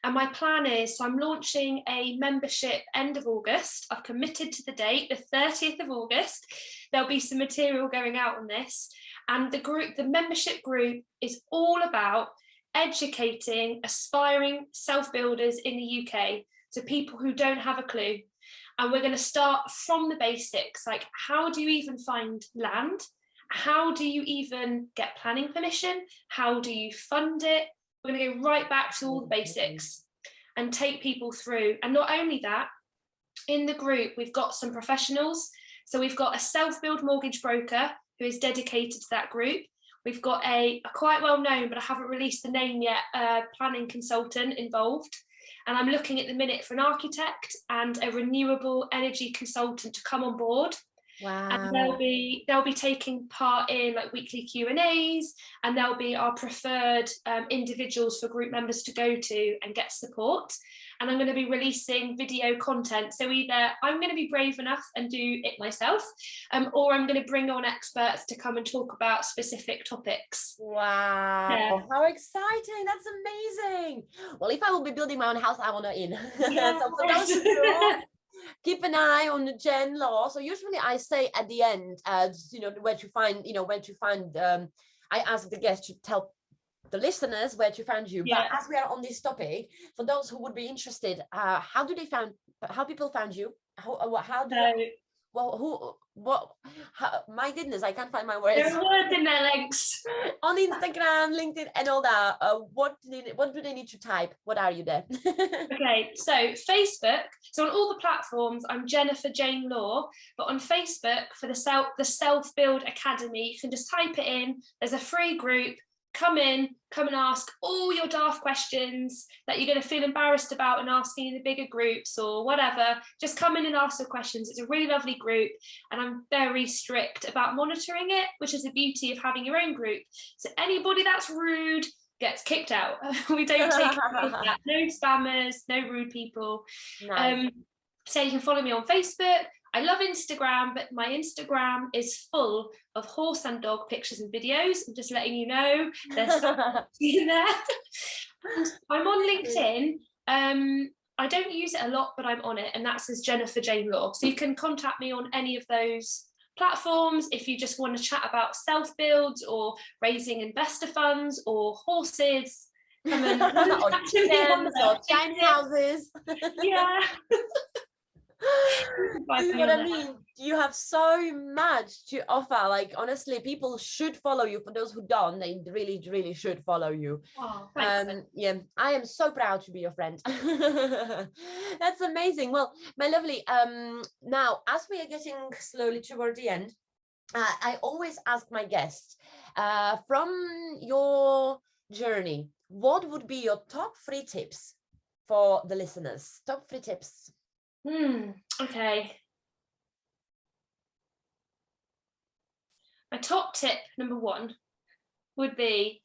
[SPEAKER 2] And my plan is, so I'm launching a membership end of August. I've committed to the date, the 30th of August. There'll be some material going out on this. And the membership group is all about educating aspiring self-builders in the UK, so people who don't have a clue. And we're going to start from the basics, like how do you even find land? How do you even get planning permission? How do you fund it? We're going to go right back to all the basics and take people through. And not only that, in the group, we've got some professionals. So we've got a self-build mortgage broker who is dedicated to that group. We've got a quite well-known, but I haven't released the name yet, planning consultant involved. And I'm looking at the minute for an architect and a renewable energy consultant to come on board.
[SPEAKER 1] Wow.
[SPEAKER 2] And they'll be taking part in like weekly Q&As, and they'll be our preferred individuals for group members to go to and get support. And I'm going to be releasing video content. So either I'm going to be brave enough and do it myself, or I'm going to bring on experts to come and talk about specific topics.
[SPEAKER 1] Wow, yeah. How exciting. That's amazing. Well, if I will be building my own house, I want to in.
[SPEAKER 2] Yeah,
[SPEAKER 1] so for those of you keep an eye on the Jen Law. So usually I say at the end, where to find, I ask the guest to tell the listeners where to find you.
[SPEAKER 2] Yeah.
[SPEAKER 1] But as we are on this topic, for those who would be interested, how people found you? My goodness, I can't find my words.
[SPEAKER 2] There are words in their links.
[SPEAKER 1] On Instagram, LinkedIn, and all that. What do they need to type? What are you there?
[SPEAKER 2] Okay, so Facebook. So on all the platforms, I'm Jennifer Jane Law. But on Facebook, for the Self Build Academy, you can just type it in. There's a free group. Come and ask all your daft questions that you're going to feel embarrassed about and asking in the bigger groups or whatever. Just come in and ask the questions. It's a really lovely group, and I'm very strict about monitoring it, which is the beauty of having your own group. So anybody that's rude gets kicked out. We don't take that. No spammers, no rude people.
[SPEAKER 1] Nice.
[SPEAKER 2] So you can follow me on Facebook. I love Instagram, but my Instagram is full of horse and dog pictures and videos. I'm just letting you know there's something in there. I'm on LinkedIn. I don't use it a lot, but I'm on it, and that's as Jennifer Jane Law. So you can contact me on any of those platforms if you just want to chat about self-builds or raising investor funds or horses. Come and
[SPEAKER 1] or chickens or tiny houses.
[SPEAKER 2] Yeah.
[SPEAKER 1] This is what I mean. You have so much to offer. Like, honestly, people should follow you. For those who don't, they really, really should follow you.
[SPEAKER 2] Oh, thanks.
[SPEAKER 1] Yeah, I am so proud to be your friend. That's amazing. Well, my lovely, now as we are getting slowly toward the end, I always ask my guests, from your journey, what would be your top 3 tips for the listeners? Top 3 tips.
[SPEAKER 2] Okay. My top tip, number 1, would be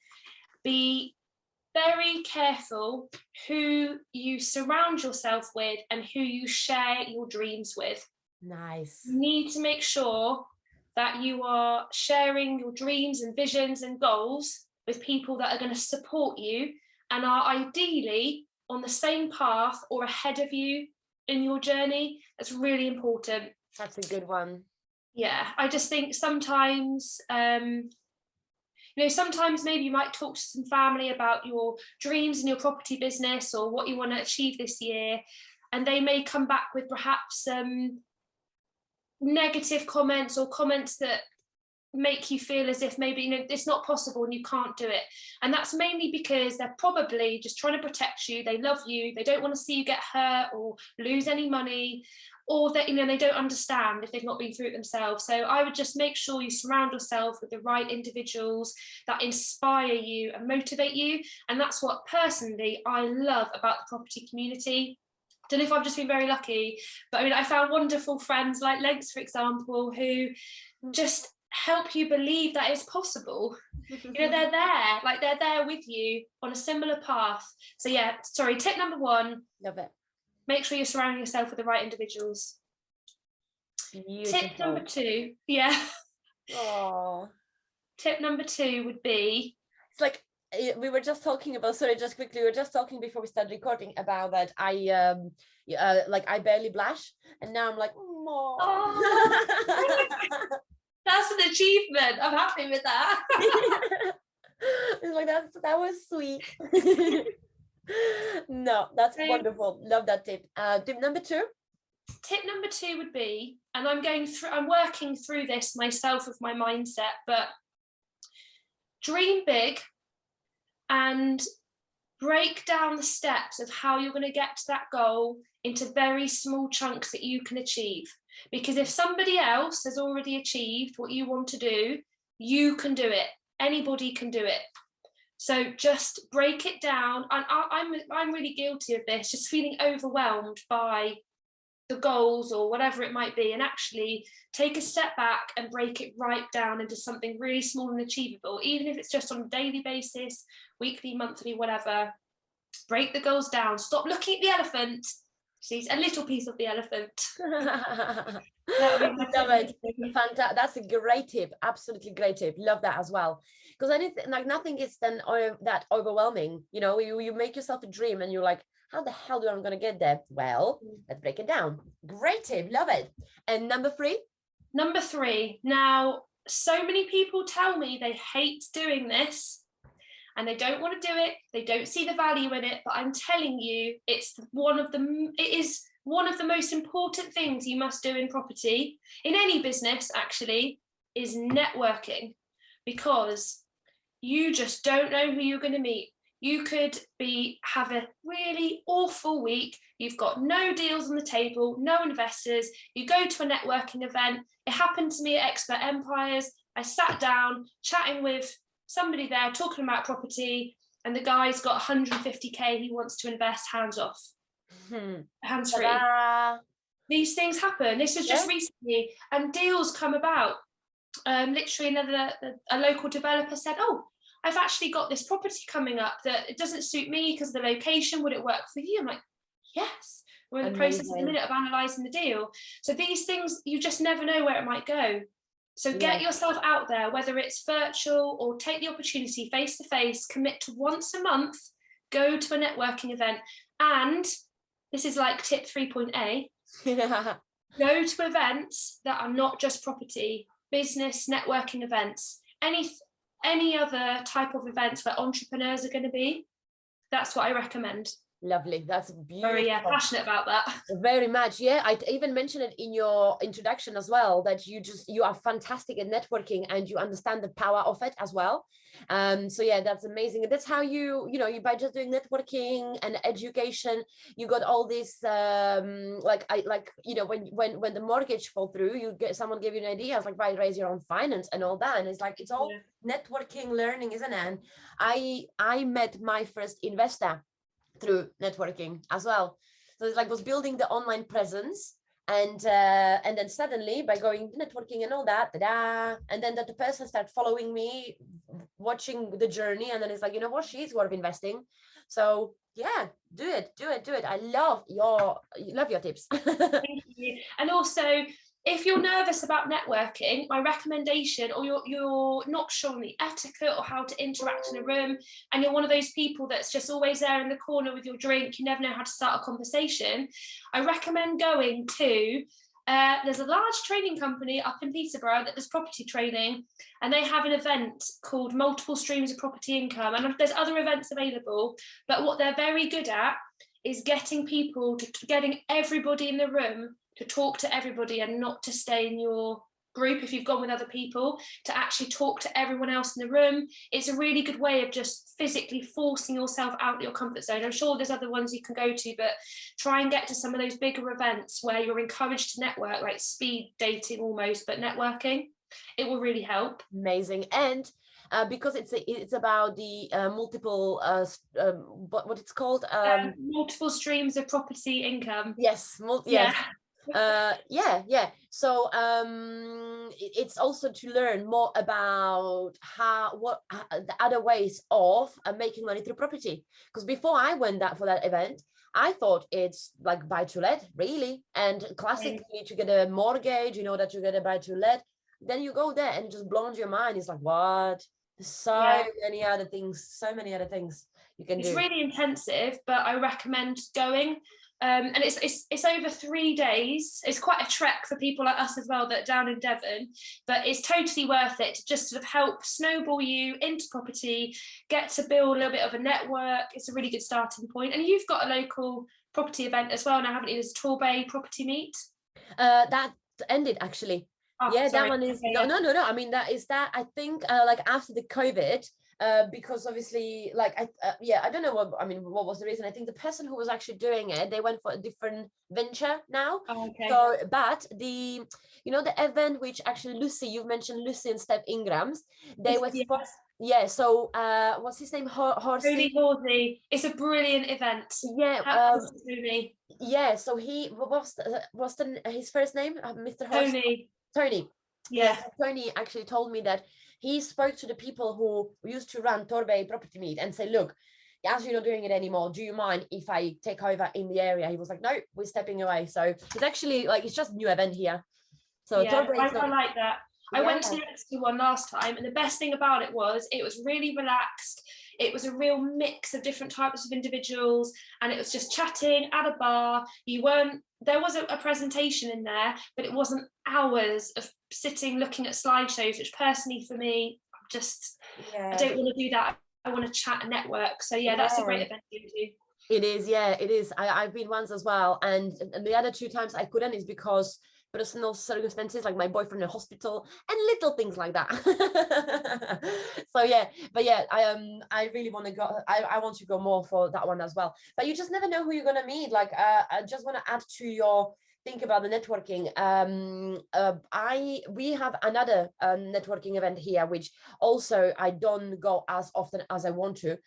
[SPEAKER 2] very careful who you surround yourself with and who you share your dreams with.
[SPEAKER 1] Nice.
[SPEAKER 2] You need to make sure that you are sharing your dreams and visions and goals with people that are going to support you and are ideally on the same path or ahead of you in your journey. That's really important.
[SPEAKER 1] That's a good one.
[SPEAKER 2] Yeah, I just think sometimes sometimes maybe you might talk to some family about your dreams and your property business or what you want to achieve this year, and they may come back with perhaps negative comments or comments that make you feel as if maybe it's not possible and you can't do it. And that's mainly because they're probably just trying to protect you. They love you. They don't want to see you get hurt or lose any money, or that they don't understand if they've not been through it themselves. So I would just make sure you surround yourself with the right individuals that inspire you and motivate you. And that's what personally I love about the property community. I don't know if I've just been very lucky, but I found wonderful friends like Legs, for example, who just help you believe that it's possible. They're there with you on a similar path. So yeah, sorry, tip number 1,
[SPEAKER 1] love it,
[SPEAKER 2] make sure you're surrounding yourself with the right individuals.
[SPEAKER 1] Beautiful.
[SPEAKER 2] Tip number 2, yeah.
[SPEAKER 1] Oh,
[SPEAKER 2] tip number 2 would be,
[SPEAKER 1] it's like we were just talking about, sorry, just quickly, we were just talking before we started recording about that I barely blush, and now I'm like, oh.
[SPEAKER 2] That's an achievement. I'm happy with that.
[SPEAKER 1] It's like that was sweet. No, that's wonderful. Love that tip. Tip number 2.
[SPEAKER 2] Tip number 2 would be, and I'm working through this myself with my mindset, but dream big and break down the steps of how you're going to get to that goal into very small chunks that you can achieve. Because if somebody else has already achieved what you want to do, you can do it. Anybody can do it. So just break it down. And I'm really guilty of this, just feeling overwhelmed by the goals or whatever it might be, and actually take a step back and break it right down into something really small and achievable, even if it's just on a daily basis, weekly, monthly, whatever. Break the goals down. Stop looking at the elephant. She's a little piece of the elephant.
[SPEAKER 1] Love it. That's a great tip. Absolutely great tip. Love that as well. Because anything, like, nothing is then that overwhelming. You make yourself a dream and you're like, how the hell do I'm going to get there? Well, let's break it down. Great tip. Love it. And number three?
[SPEAKER 2] Number three. Now, so many people tell me they hate doing this and they don't want to do it. They don't see the value in it. But I'm telling you, it is one of the most important things you must do in property, in any business actually, is networking, because you just don't know who you're going to meet. You could have a really awful week. You've got no deals on the table, no investors. You go to a networking event. It happened to me at Expert Empires. I sat down chatting with somebody there talking about property, and the guy's got 150k he wants to invest, hands off, hands free.
[SPEAKER 1] Ta-da.
[SPEAKER 2] These things happen. This was just recently, and deals come about. Literally, a local developer said, "Oh, I've actually got this property coming up that it doesn't suit me because of the location. Would it work for you?" I'm like, yes. We're in the process at the minute of analysing the deal. So these things, you just never know where it might go. So get yourself out there, whether it's virtual or take the opportunity face to face, commit to once a month, go to a networking event. And this is like tip 3.A, go to events that are not just property, business, networking events, any other type of events where entrepreneurs are going to be. That's what I recommend.
[SPEAKER 1] Lovely. That's beautiful.
[SPEAKER 2] Very passionate about that.
[SPEAKER 1] Very much. Yeah, I even mentioned it in your introduction as well, that you are fantastic at networking and you understand the power of it as well. So yeah, that's amazing. And that's how you by just doing networking and education, you got all this when the mortgage fall through, someone give you an idea. It's like, right, raise your own finance and all that. And it's like, it's all networking, learning, isn't it? And I met my first investor through networking as well. So it's like was building the online presence, and then suddenly by going networking and all that, and then that the person started following me, watching the journey, and then it's like, you know what, she's worth investing. So yeah, do it. I love your tips.
[SPEAKER 2] Thank you. And also, if you're nervous about networking, my recommendation, or you're not sure on the etiquette or how to interact in a room, and you're one of those people that's just always there in the corner with your drink, you never know how to start a conversation, I recommend going to, there's a large training company up in Peterborough that does property training, and they have an event called Multiple Streams of Property Income. And there's other events available, but what they're very good at is getting everybody in the room to talk to everybody, and not to stay in your group if you've gone with other people, to actually talk to everyone else in the room. It's a really good way of just physically forcing yourself out of your comfort zone. I'm sure there's other ones you can go to, but try and get to some of those bigger events where you're encouraged to network, like speed dating almost, but networking. It will really help.
[SPEAKER 1] Amazing. And because it's about the multiple what it's called,
[SPEAKER 2] multiple streams of property income.
[SPEAKER 1] Yes. So it's also to learn more about the other ways of making money through property, because before I went for that event, I thought it's like buy to let, really, and classically to get a mortgage, that you get a buy to let. Then you go there and it just blows your mind. It's like, what? So many other things you can do.
[SPEAKER 2] It's really intensive, but I recommend going. And it's over 3 days. It's quite a trek for people like us as well that are down in Devon, but it's totally worth it to just sort of help snowball you into property, get to build a little bit of a network. It's a really good starting point. And you've got a local property event as well now, haven't you? There's a Torbay property meet.
[SPEAKER 1] That ended actually.
[SPEAKER 2] Oh,
[SPEAKER 1] yeah,
[SPEAKER 2] sorry.
[SPEAKER 1] That one is no. I mean, that I think like after the COVID, because obviously I don't know what was the reason. I think the person who was actually doing it, they went for a different venture now.
[SPEAKER 2] Oh, okay.
[SPEAKER 1] So, but the event which actually Lucy, you've mentioned Lucy and Steph Ingram's, they were supposed. Yeah, so what's his name?
[SPEAKER 2] Horsey. It's a brilliant event.
[SPEAKER 1] Yeah. Yeah, so he what's his first name? Mr. Horsey. Tony.
[SPEAKER 2] Yeah.
[SPEAKER 1] Tony actually told me that he spoke to the people who used to run Torbay Property Meet and say, look, as you're not doing it anymore, do you mind if I take over in the area? He was like, no, we're stepping away. So it's actually it's just a new event here. So
[SPEAKER 2] yeah, I like that. I went to the Exeter one last time, and the best thing about it was really relaxed. It was a real mix of different types of individuals, and it was just chatting at a bar. There was a presentation in there, but it wasn't hours of sitting looking at slideshows, which personally for me, I don't want to do that. I want to chat and network. So that's a great event to do.
[SPEAKER 1] It is, it is. I've been once as well, and the other 2 times I couldn't is because personal circumstances, like my boyfriend in hospital and little things like that. So I really want to go. I want to go more for that one as well. But you just never know who you're gonna meet. Like I just want to add to your think about the networking. We have another networking event here, which also I don't go as often as I want to.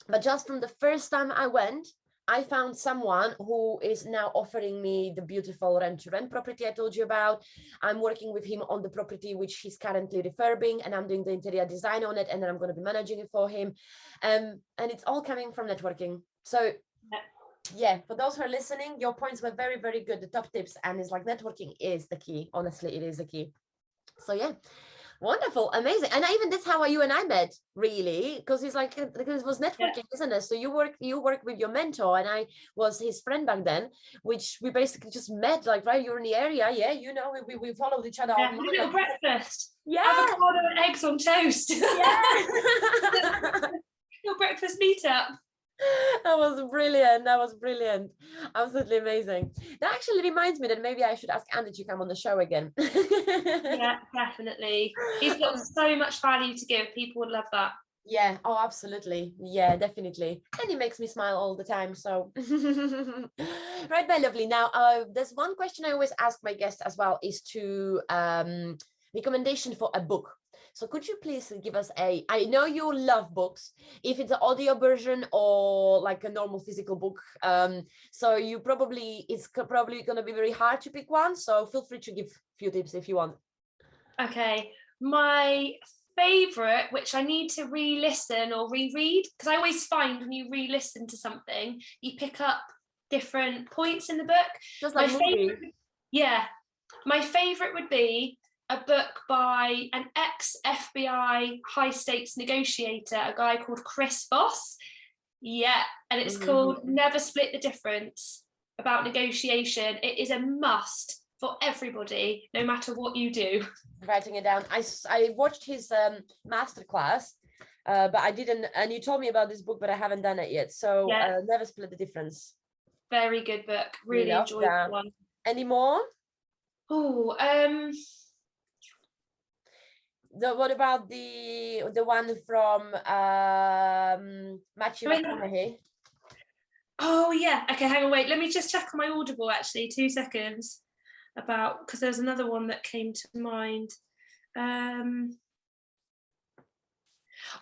[SPEAKER 1] But just from the first time I went, I found someone who is now offering me the beautiful rent-to-rent property I told you about. I'm working with him on the property, which he's currently refurbing, and I'm doing the interior design on it, and then I'm going to be managing it for him. And it's all coming from networking. So for those who are listening, your points were very, very good. The top tips, and it's like networking is the key. Honestly, it is the key. So wonderful, amazing. And even that's how you and I met, really, because it's like, because it was networking, isn't it? So you work with your mentor, and I was his friend back then, which we basically just met, like, right, you're in the area, we followed each other.
[SPEAKER 2] A little breakfast, avocado and eggs on toast. Little breakfast meetup.
[SPEAKER 1] That was brilliant, absolutely amazing. That actually reminds me that maybe I should ask Andy to come on the show again.
[SPEAKER 2] Yeah, definitely. He's got so much value to give. People would love that.
[SPEAKER 1] Yeah, oh, absolutely. Yeah, definitely. And he makes me smile all the time. So right, my lovely. Now there's one question I always ask my guests as well, is to recommendation for a book. So could you please give us I know you love books, if it's an audio version or like a normal physical book. So it's probably going to be very hard to pick one. So feel free to give a few tips if you want.
[SPEAKER 2] Okay. My favorite, which I need to re-listen or reread, because I always find when you re-listen to something, you pick up different points in the book.
[SPEAKER 1] Just like
[SPEAKER 2] my favorite would be a book by an ex-FBI high-stakes negotiator, a guy called Chris Voss. And it's called Never Split the Difference, about negotiation. It is a must for everybody, no matter what you do.
[SPEAKER 1] Writing it down. I watched his masterclass, but I didn't, and you told me about this book, but I haven't done it yet. So Never Split the Difference.
[SPEAKER 2] Very good book. Really enjoyed that one.
[SPEAKER 1] Any more? What about the one from Matthew McConaughey?
[SPEAKER 2] Oh yeah. Okay, hang on, wait. Let me just check on my Audible actually. 2 seconds. Because there's another one that came to mind.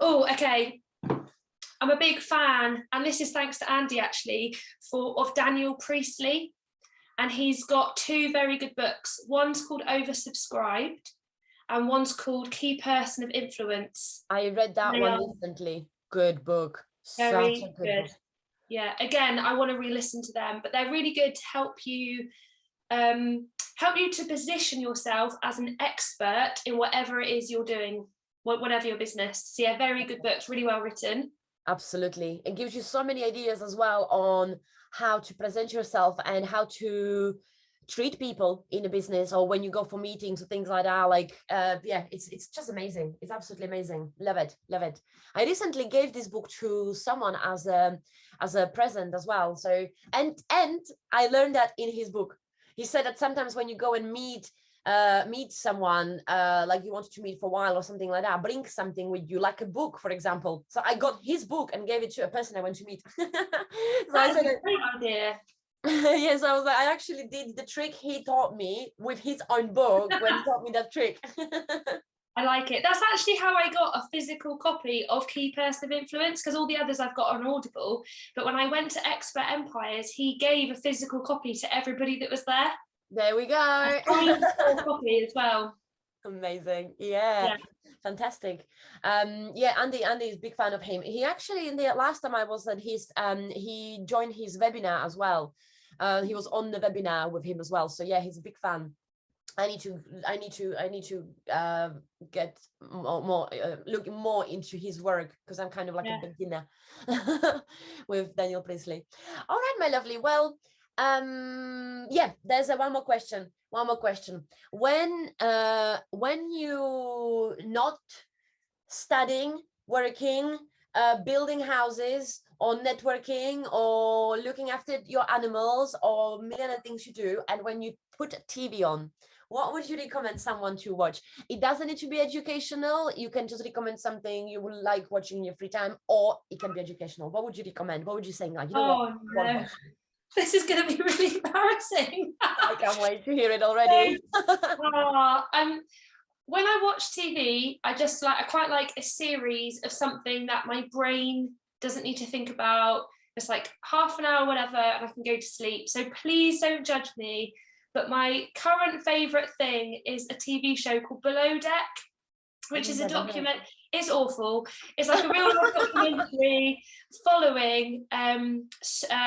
[SPEAKER 2] Okay. I'm a big fan, and this is thanks to Andy actually, of Daniel Priestley, and he's got 2 very good books. One's called Oversubscribed, and one's called Key Person of Influence.
[SPEAKER 1] I read that one recently. Good book.
[SPEAKER 2] Very good. Yeah, again, I want to re-listen to them, but they're really good to help you to position yourself as an expert in whatever it is you're doing, whatever your business. So yeah, very good books, really well written.
[SPEAKER 1] Absolutely. It gives you so many ideas as well on how to present yourself and how to treat people in a business, or when you go for meetings or things like that. Like it's just amazing. It's absolutely amazing. Love it. I recently gave this book to someone as a present as well. So and I learned that in his book. He said that sometimes when you go and meet someone like you wanted to meet for a while or something like that, bring something with you, like a book, for example. So I got his book and gave it to a person I went to meet. So
[SPEAKER 2] that's a great idea.
[SPEAKER 1] Yes, I was like, I actually did the trick he taught me with his own book when he taught me that trick.
[SPEAKER 2] I like it. That's actually how I got a physical copy of Key Person of Influence, because all the others I've got on Audible. But when I went to Expert Empires, he gave a physical copy to everybody that was there.
[SPEAKER 1] There we go.
[SPEAKER 2] A signed copy as well.
[SPEAKER 1] Amazing. Yeah. Fantastic. Andy is a big fan of him. He actually, in the last time I was at his he joined his webinar as well. He was on the webinar with him as well. So yeah, he's a big fan. I need to get more look more into his work, because I'm kind of like a beginner with Daniel Priestley. All right, my lovely. Well, there's one more question. When you not studying, working, building houses, or networking, or looking after your animals, or million of things you do, and when you put a TV on, what would you recommend someone to watch? It doesn't need to be educational. You can just recommend something you would like watching in your free time, or it can be educational. What would you recommend? What would you say? Like, you know what?
[SPEAKER 2] No. This is going to be really embarrassing.
[SPEAKER 1] I can't wait to hear it already.
[SPEAKER 2] When I watch TV, I quite like a series of something that my brain doesn't need to think about. It's like half an hour, whatever, and I can go to sleep. So please don't judge me. But my current favourite thing is a TV show called Below Deck, which is a document. It's awful. It's like a real life documentary following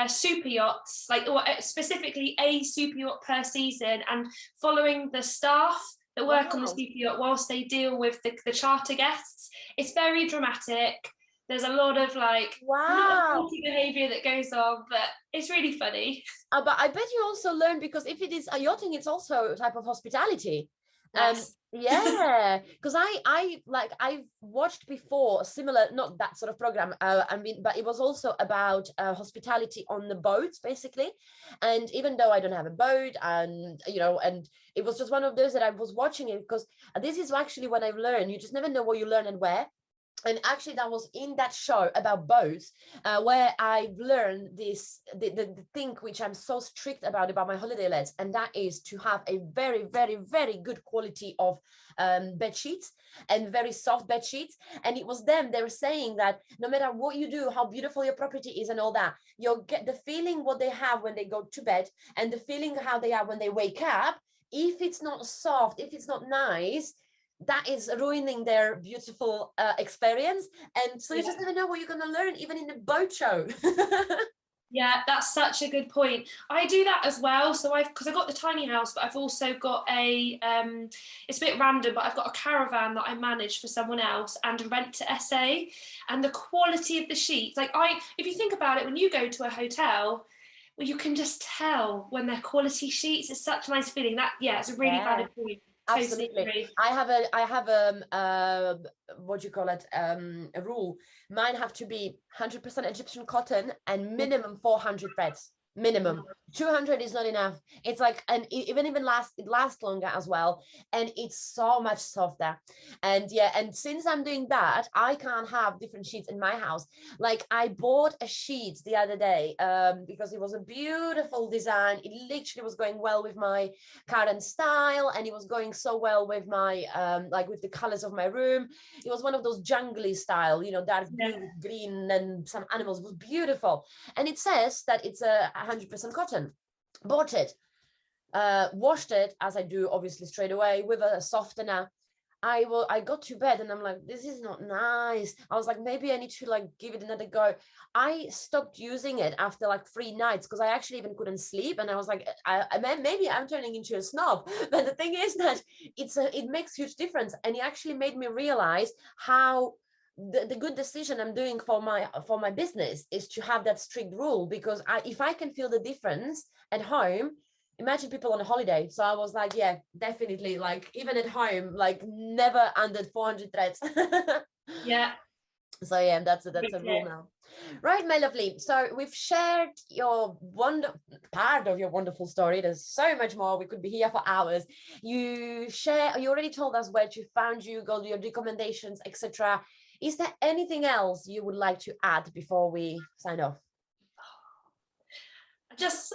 [SPEAKER 2] super yachts, like specifically a super yacht per season, and following the staff that work on the super yacht whilst they deal with the charter guests. It's very dramatic. There's a lot of naughty behaviour that goes on, but it's really funny.
[SPEAKER 1] But I bet you also learn, because if it is a yachting, it's also a type of hospitality.
[SPEAKER 2] Yes.
[SPEAKER 1] Because I've watched before similar, not that sort of program, but it was also about hospitality on the boats, basically. And even though I don't have a boat, and it was just one of those that I was watching it, because this is actually what I've learned. You just never know what you learn and where. And actually, that was in that show about boats, where I've learned the thing which I'm so strict about my holiday lets, and that is to have a very, very, very good quality of bed sheets, and very soft bed sheets. And it was them, they were saying that no matter what you do, how beautiful your property is and all that, you'll get the feeling what they have when they go to bed, and the feeling how they are when they wake up. If it's not soft, if it's not nice, that is ruining their beautiful experience. And so you just never know what you're going to learn, even in the boat show.
[SPEAKER 2] Yeah, that's such a good point. I do that as well. So because I got the tiny house, but I've also got it's a bit random, but I've got a caravan that I manage for someone else and rent to SA. And the quality of the sheets, if you think about it, when you go to a hotel, well, you can just tell when they're quality sheets. It's such a nice feeling. It's a really valid point.
[SPEAKER 1] Absolutely.
[SPEAKER 2] Totally.
[SPEAKER 1] I have what do you call it, a rule. Mine have to be 100% Egyptian cotton and minimum 400 threads. Minimum 200 is not enough. It's like, and it lasts longer as well, and it's so much softer. And since I'm doing that, I can't have different sheets in my house. Like, I bought a sheet the other day because it was a beautiful design. It literally was going well with my current style, and it was going so well with my with the colors of my room. It was one of those jungly style, dark blue, green, and some animals. It was beautiful, and it says that it's a 100% cotton. Bought it, washed it, as I do obviously straight away, with a softener. I got to bed and I'm like, this is not nice. I was like, maybe I need to give it another go. I stopped using it after 3 nights, because I actually even couldn't sleep, and I was like, maybe I'm turning into a snob. But the thing is that it makes huge difference, and it actually made me realize how the good decision I'm doing for my business is to have that strict rule, because if I can feel the difference at home, imagine people on a holiday. So I was like, yeah, definitely, even at home, never under 400 threads.
[SPEAKER 2] Yeah.
[SPEAKER 1] So yeah, that's a rule now. Right, my lovely. So we've shared part of your wonderful story. There's so much more. We could be here for hours. You already told us where to find you, got your recommendations, etc. Is there anything else you would like to add before we sign off?
[SPEAKER 2] That's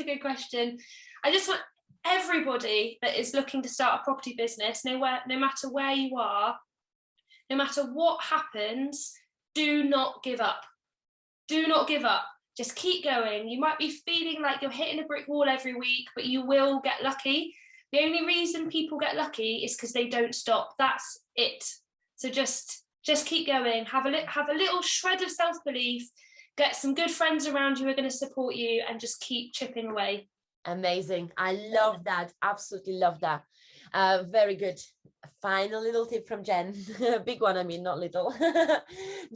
[SPEAKER 2] a good question. I just want everybody that is looking to start a property business, no matter where you are, no matter what happens, do not give up. Do not give up. Just keep going. You might be feeling like you're hitting a brick wall every week, but you will get lucky. The only reason people get lucky is because they don't stop. That's it. So just keep going. Have a little shred of self-belief. Get some good friends around you who are going to support you, and just keep chipping away.
[SPEAKER 1] Amazing. I love that. Absolutely love that. Very good. Final little tip from Jen. Big one, I mean, not little.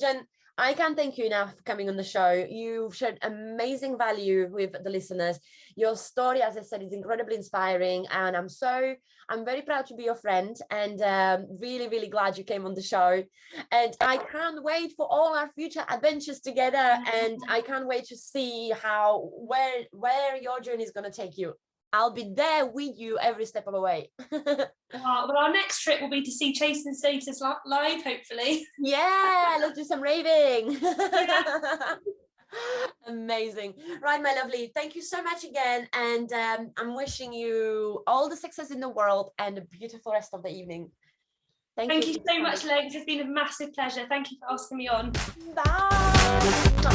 [SPEAKER 1] Jen, I can't thank you enough for coming on the show. You've shared amazing value with the listeners. Your story, as I said, is incredibly inspiring. And I'm very proud to be your friend, and really, really glad you came on the show. And I can't wait for all our future adventures together. And I can't wait to see where your journey is going to take you. I'll be there with you every step of the way.
[SPEAKER 2] Well, our next trip will be to see Chase and Status live, hopefully.
[SPEAKER 1] Yeah, let's do some raving.
[SPEAKER 2] Yeah.
[SPEAKER 1] Amazing. Right, my lovely. Thank you so much again. And I'm wishing you all the success in the world and a beautiful rest of the evening.
[SPEAKER 2] Thank you so much, Legs. It's been a massive pleasure. Thank you for asking me on.
[SPEAKER 1] Bye.